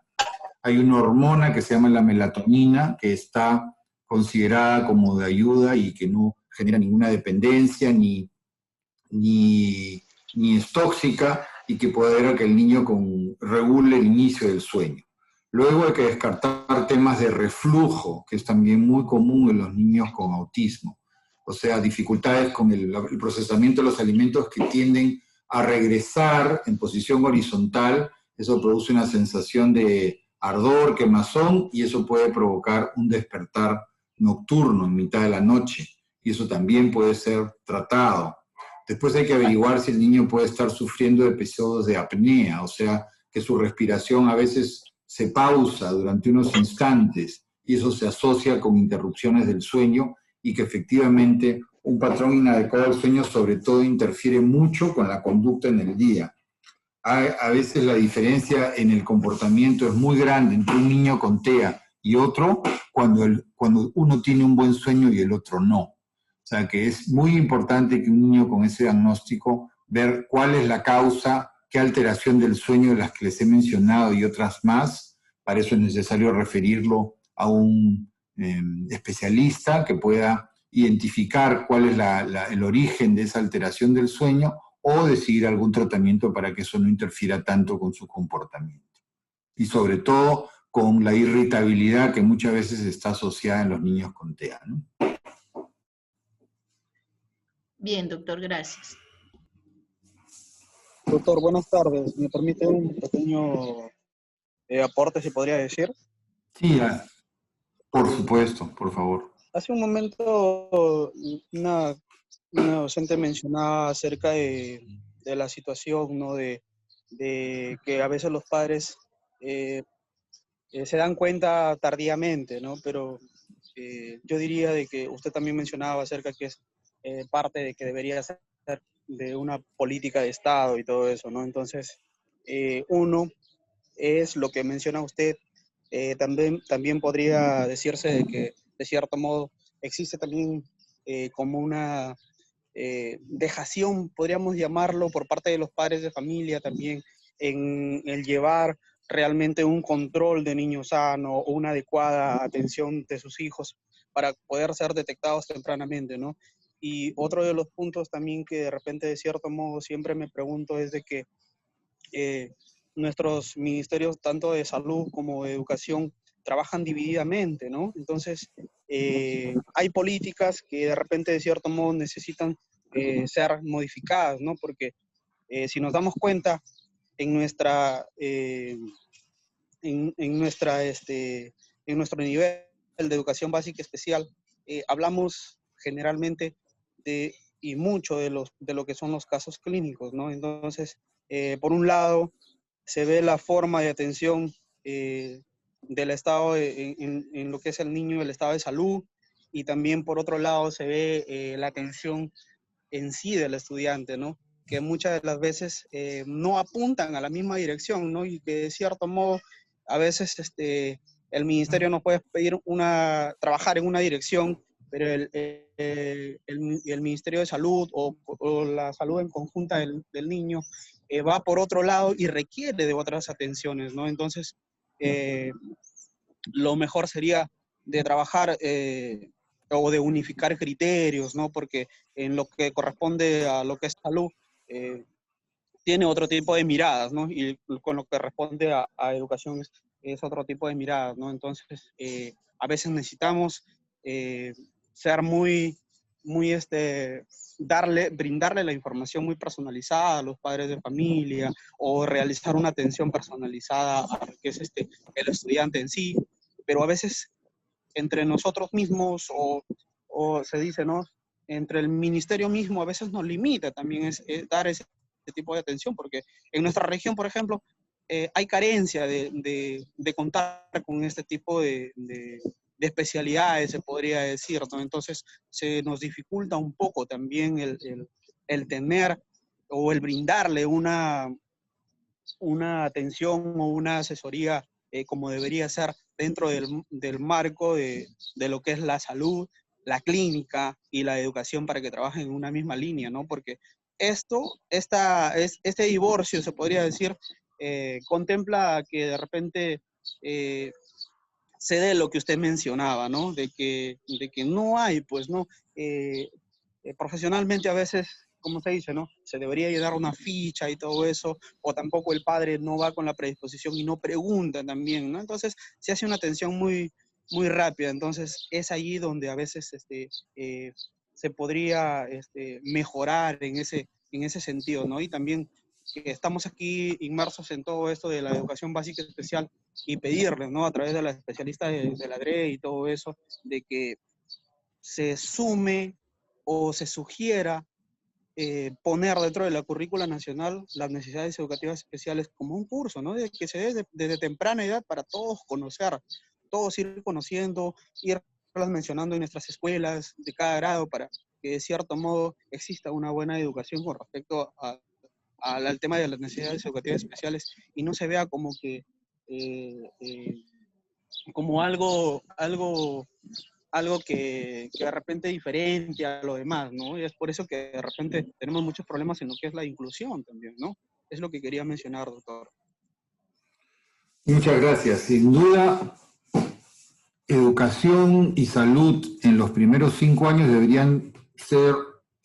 Hay una hormona que se llama la melatonina, que está considerada como de ayuda y que no genera ninguna dependencia ni es tóxica y que puede ayudar a que el niño regule el inicio del sueño. Luego hay que descartar temas de reflujo, que es también muy común en los niños con autismo. O sea, dificultades con el procesamiento de los alimentos que tienden a regresar en posición horizontal. Eso produce una sensación de ardor, quemazón, y eso puede provocar un despertar nocturno en mitad de la noche. Y eso también puede ser tratado. Después hay que averiguar si el niño puede estar sufriendo de episodios de apnea, o sea, que su respiración a veces se pausa durante unos instantes y eso se asocia con interrupciones del sueño y que efectivamente un patrón inadecuado del sueño sobre todo interfiere mucho con la conducta en el día. A veces la diferencia en el comportamiento es muy grande entre un niño con TEA y otro cuando uno tiene un buen sueño y el otro no. O sea que es muy importante que un niño con ese diagnóstico ver cuál es la causa, qué alteración del sueño de las que les he mencionado y otras más. Para eso es necesario referirlo a un especialista que pueda identificar cuál es el origen de esa alteración del sueño o decidir algún tratamiento para que eso no interfiera tanto con su comportamiento. Y sobre todo con la irritabilidad que muchas veces está asociada en los niños con TEA, ¿no? Bien, doctor, gracias. Doctor, buenas tardes. ¿Me permite un pequeño aporte, si podría decir? Sí, por supuesto, por favor. Hace un momento una docente mencionaba acerca de la situación, ¿no? De que a veces los padres se dan cuenta tardíamente, ¿no? Pero yo diría de que usted también mencionaba acerca que es parte de que debería ser de una política de Estado y todo eso, ¿no? Entonces, uno es lo que menciona usted, también podría decirse de que, de cierto modo, existe también como una dejación, podríamos llamarlo, por parte de los padres de familia también, en el llevar realmente un control de niño sano o una adecuada atención de sus hijos para poder ser detectados tempranamente, ¿no? Y otro de los puntos también que de repente de cierto modo siempre me pregunto es de que nuestros ministerios, tanto de salud como de educación, trabajan divididamente, ¿no? Entonces, hay políticas que de repente, de cierto modo, necesitan ser modificadas, ¿no? Porque si nos damos cuenta, en nuestro nivel de educación básica especial, hablamos generalmente y mucho de lo que son los casos clínicos, ¿no? Entonces, por un lado, se ve la forma de atención del estado en lo que es el niño, el estado de salud, y también por otro lado se ve la atención en sí del estudiante, ¿no? Que muchas de las veces no apuntan a la misma dirección, ¿no? Y que de cierto modo a veces el ministerio nos puede pedir trabajar en una dirección, pero el Ministerio de Salud o la salud en conjunta del niño va por otro lado y requiere de otras atenciones, ¿no? Entonces, lo mejor sería de trabajar o de unificar criterios, ¿no? Porque en lo que corresponde a lo que es salud, tiene otro tipo de miradas, ¿no? Y con lo que responde a educación es otro tipo de miradas, ¿no? Entonces, a veces necesitamos ser brindarle la información muy personalizada a los padres de familia o realizar una atención personalizada a lo que es el estudiante en sí, pero a veces entre nosotros mismos o se dice, ¿no? Entre el ministerio mismo a veces nos limita también dar ese tipo de atención, porque en nuestra región, por ejemplo, hay carencia de contar con este tipo de especialidades, se podría decir, ¿no? Entonces se nos dificulta un poco también el tener o el brindarle una atención o una asesoría como debería ser dentro del marco de lo que es la salud, la clínica y la educación para que trabajen en una misma línea, ¿no? Porque este divorcio, se podría decir, contempla que de repente se dé lo que usted mencionaba, ¿no? De que no hay, pues, ¿no? Profesionalmente a veces, como se dice, ¿no? Se debería llenar una ficha y todo eso, o tampoco el padre no va con la predisposición y no pregunta también, ¿no? Entonces se hace una atención muy, muy rápida, entonces es allí donde a veces se podría mejorar en ese sentido, ¿no? Y también que estamos aquí inmersos en todo esto de la educación básica especial y pedirles, ¿no? A través de la especialista de la DRE y todo eso, de que se sume o se sugiera poner dentro de la currícula nacional las necesidades educativas especiales como un curso, ¿no? De que se dé desde temprana edad para todos conocer, todos ir conociendo, irlas mencionando en nuestras escuelas de cada grado para que de cierto modo exista una buena educación con respecto al tema de las necesidades educativas especiales y no se vea como que como algo que de repente es diferente a lo demás, ¿no? Y es por eso que de repente tenemos muchos problemas en lo que es la inclusión también, ¿no? Es lo que quería mencionar, doctor. Muchas gracias. Sin duda, educación y salud en los primeros 5 años deberían ser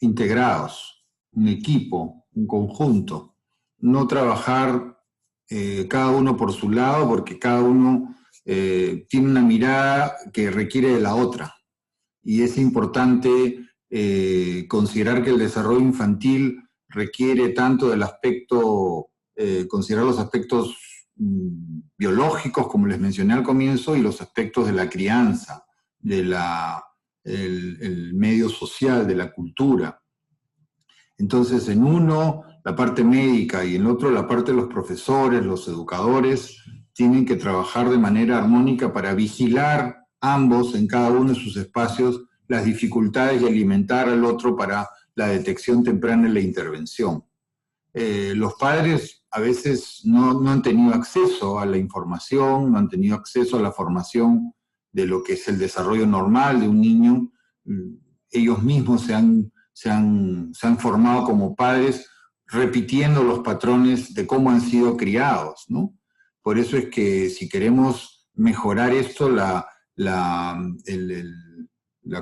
integrados, un equipo, un conjunto, no trabajar cada uno por su lado, porque cada uno tiene una mirada que requiere de la otra. Y es importante considerar que el desarrollo infantil requiere tanto del aspecto, considerar los aspectos biológicos, como les mencioné al comienzo, y los aspectos de la crianza, el medio social, de la cultura. Entonces, en uno, la parte médica, y en otro, la parte de los profesores, los educadores, tienen que trabajar de manera armónica para vigilar ambos en cada uno de sus espacios las dificultades y alimentar al otro para la detección temprana y la intervención. Los padres a veces no han tenido acceso a la información, no han tenido acceso a la formación de lo que es el desarrollo normal de un niño. Ellos mismos se han formado como padres repitiendo los patrones de cómo han sido criados, ¿no? Por eso es que si queremos mejorar esto, la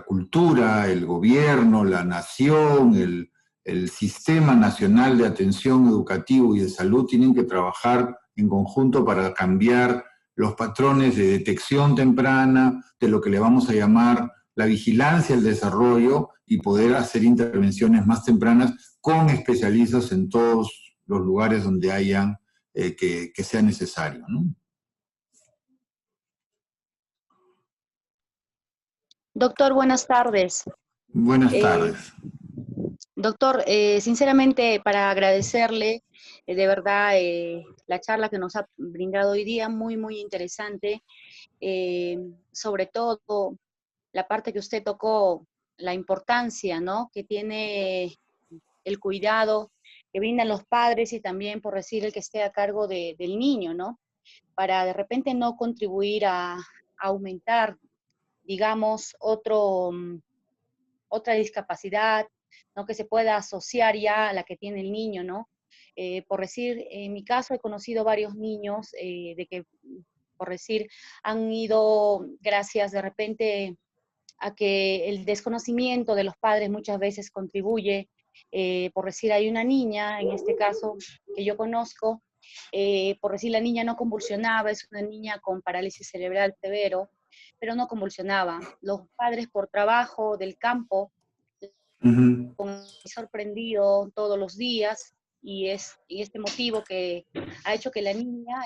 cultura, el gobierno, la nación, el Sistema Nacional de Atención Educativo y de Salud tienen que trabajar en conjunto para cambiar los patrones de detección temprana, de lo que le vamos a llamar la vigilancia del desarrollo y poder hacer intervenciones más tempranas con especialistas en todos los lugares donde hayan que sea necesario, ¿no? Doctor, buenas tardes. Buenas tardes. Doctor, sinceramente para agradecerle de verdad la charla que nos ha brindado hoy día, muy, muy interesante. Sobre todo la parte que usted tocó, la importancia, ¿no?, que tiene el cuidado que brindan los padres y también, por decir, el que esté a cargo del niño, ¿no? Para de repente no contribuir a aumentar, digamos, otra discapacidad, ¿no?, que se pueda asociar ya a la que tiene el niño, ¿no? Por decir, en mi caso he conocido varios niños de que, por decir, han ido gracias de repente a que el desconocimiento de los padres muchas veces contribuye. Por decir, hay una niña, en este caso, que yo conozco, por decir, la niña no convulsionaba, es una niña con parálisis cerebral severo, pero no convulsionaba. Los padres por trabajo del campo, con sorprendido todos los días, y es este motivo que ha hecho que la niña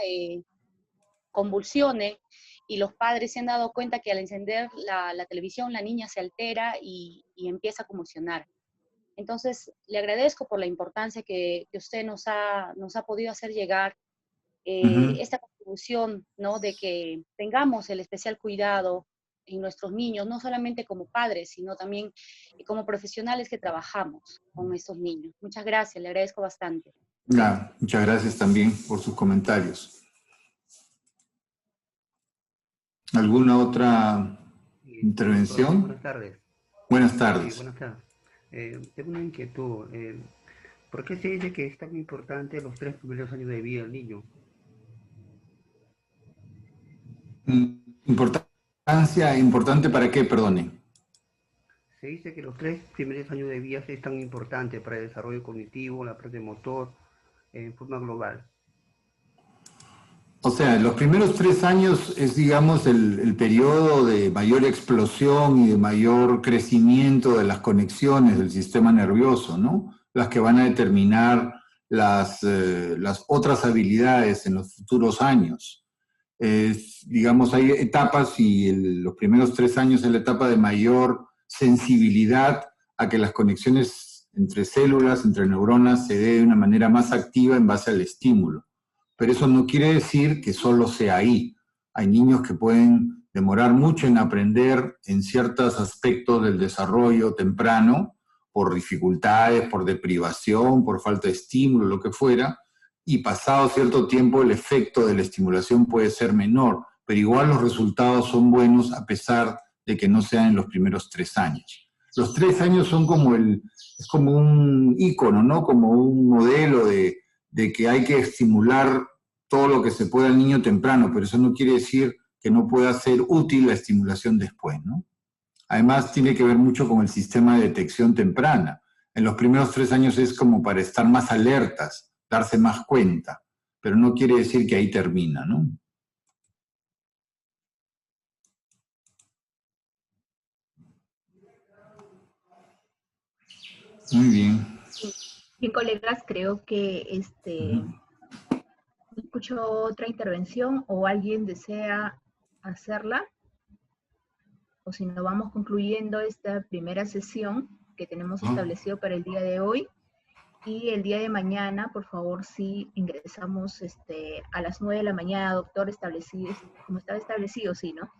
convulsione, y los padres se han dado cuenta que al encender la televisión la niña se altera y empieza a convulsionar. Entonces, le agradezco por la importancia que usted nos ha podido hacer llegar, esta contribución, ¿no?, de que tengamos el especial cuidado en nuestros niños, no solamente como padres, sino también como profesionales que trabajamos con estos niños. Muchas gracias, le agradezco bastante. Muchas gracias también por sus comentarios. ¿Alguna otra intervención? Buenas tardes. Buenas tardes. Buenas tardes. Tengo una inquietud. ¿Por qué se dice que es tan importante los 3 primeros años de vida del niño? ¿Importante para qué, perdone? Se dice que los 3 primeros años de vida es tan importante para el desarrollo cognitivo, la parte motor, en forma global. O sea, los primeros 3 años es, digamos, el periodo de mayor explosión y de mayor crecimiento de las conexiones del sistema nervioso, ¿no? Las que van a determinar las otras habilidades en los futuros años. Digamos, hay etapas y los primeros 3 años es la etapa de mayor sensibilidad a que las conexiones entre células, entre neuronas, se dé de una manera más activa en base al estímulo. Pero eso no quiere decir que solo sea ahí. Hay niños que pueden demorar mucho en aprender en ciertos aspectos del desarrollo temprano, por dificultades, por deprivación, por falta de estímulo, lo que fuera, y pasado cierto tiempo el efecto de la estimulación puede ser menor, pero igual los resultados son buenos a pesar de que no sean en los primeros 3 años. Los 3 años son como es como un ícono, ¿no? Como un modelo de que hay que estimular todo lo que se pueda al niño temprano, pero eso no quiere decir que no pueda ser útil la estimulación después, ¿no? Además, tiene que ver mucho con el sistema de detección temprana. En los primeros 3 años es como para estar más alertas, darse más cuenta, pero no quiere decir que ahí termina, ¿no? Muy bien. Bien, colegas, creo que escucho otra intervención o alguien desea hacerla. O si no, vamos concluyendo esta primera sesión que tenemos establecido para el día de hoy. Y el día de mañana, por favor, sí ingresamos a las 9 de la mañana, doctor, establecido, como estaba establecido, sí, ¿no?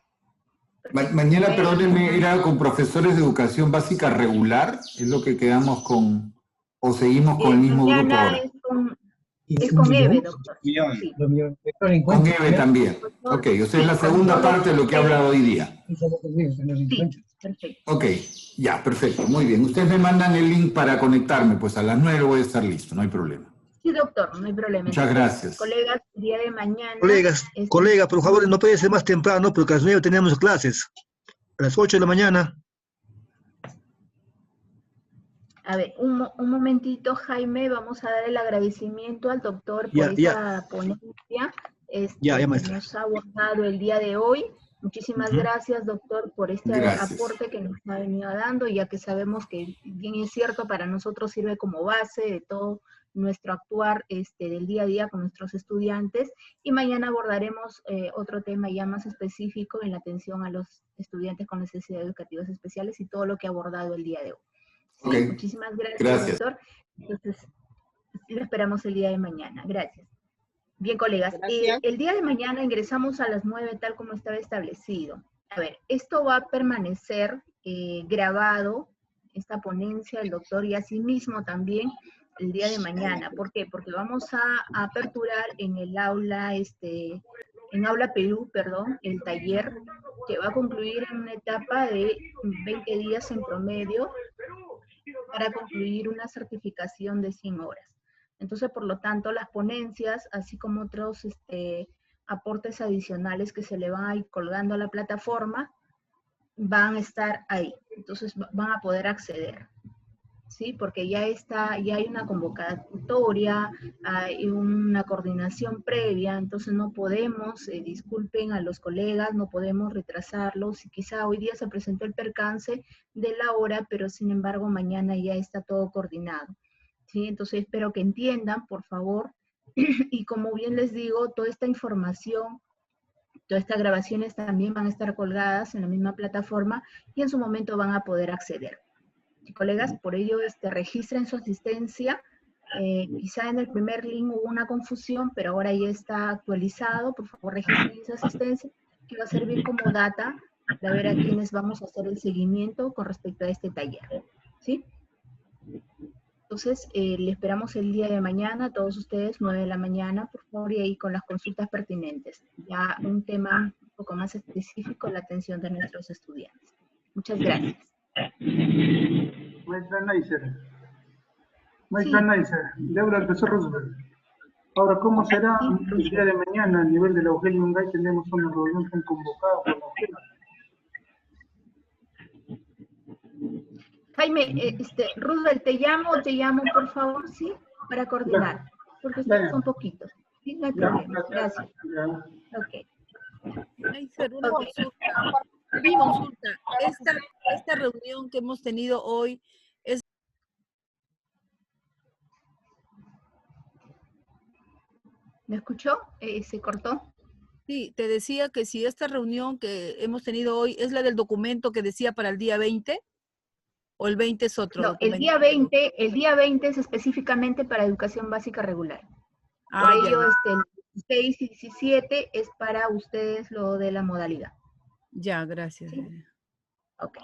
Mañana, perdónenme, ¿era con profesores de educación básica regular? ¿Es lo que quedamos con, o seguimos con el mismo grupo ahora? Es con Eve, doctor. Sí. Con Eve también. Ok, o sea, es la segunda parte de lo que he hablado hoy día. Sí, perfecto. Ok, ya, perfecto, muy bien. Ustedes me mandan el link para conectarme, pues a las 9 voy a estar listo, no hay problema. Sí, doctor, no hay problema. Muchas gracias. Colegas, el día de mañana... Colega, por favor, no puede ser más temprano, porque a las 9 tenemos clases. A las 8 de la mañana. A ver, un momentito, Jaime, vamos a dar el agradecimiento al doctor por esa ponencia que nos ha abordado el día de hoy. Muchísimas gracias, doctor, por este aporte que nos ha venido dando, ya que sabemos que, bien es cierto, para nosotros sirve como base de todo nuestro actuar del día a día con nuestros estudiantes. Y mañana abordaremos otro tema ya más específico en la atención a los estudiantes con necesidades educativas especiales y todo lo que ha abordado el día de hoy. Sí, okay. Muchísimas gracias, doctor. Entonces, lo esperamos el día de mañana. Gracias. Bien, colegas, el día de mañana ingresamos a las 9, tal como estaba establecido. A ver, esto va a permanecer grabado, esta ponencia, el doctor, y asimismo también el día de mañana. ¿Por qué? Porque vamos a aperturar en el aula, en Aula Perú, perdón, el taller que va a concluir en una etapa de 20 días en promedio para concluir una certificación de 100 horas. Entonces, por lo tanto, las ponencias, así como otros aportes adicionales que se le van a ir colgando a la plataforma, van a estar ahí. Entonces, van a poder acceder, ¿sí? Porque ya hay una convocatoria, hay una coordinación previa, entonces no podemos, disculpen a los colegas, no podemos retrasarlos. Quizá hoy día se presentó el percance de la hora, pero sin embargo mañana ya está todo coordinado. ¿Sí? Entonces espero que entiendan, por favor, y como bien les digo, toda esta información, todas estas grabaciones también van a estar colgadas en la misma plataforma y en su momento van a poder acceder. ¿Sí, colegas? Por ello, registren su asistencia. Quizá en el primer link hubo una confusión, pero ahora ya está actualizado. Por favor, registren su asistencia, que va a servir como data para ver a quienes vamos a hacer el seguimiento con respecto a este taller. ¿Sí? Entonces, le esperamos el día de mañana, a todos ustedes, 9 de la mañana, por favor, y ahí con las consultas pertinentes. Ya un tema un poco más específico, la atención de nuestros estudiantes. Muchas gracias. Maestra Neisser, le habla el profesor Roosevelt. Ahora, ¿cómo será el día de mañana a nivel de la Eugenio Ungay? Tenemos una reunión tan convocada por la UGELA. Jaime, Roosevelt, te llamo, por favor, ¿sí? Para coordinar, porque ustedes son poquitos. ¿Sí? No hay problema. Gracias. Ok. Una consulta. Esta reunión que hemos tenido hoy es... ¿Me escuchó? ¿Se cortó? Sí, te decía que si esta reunión que hemos tenido hoy es la del documento que decía para el día 20, ¿o el 20 es otro documento? El día 20 es específicamente para educación básica regular. Por ello, el 6 y 17 es para ustedes lo de la modalidad. Ya, gracias. ¿Sí? Ok.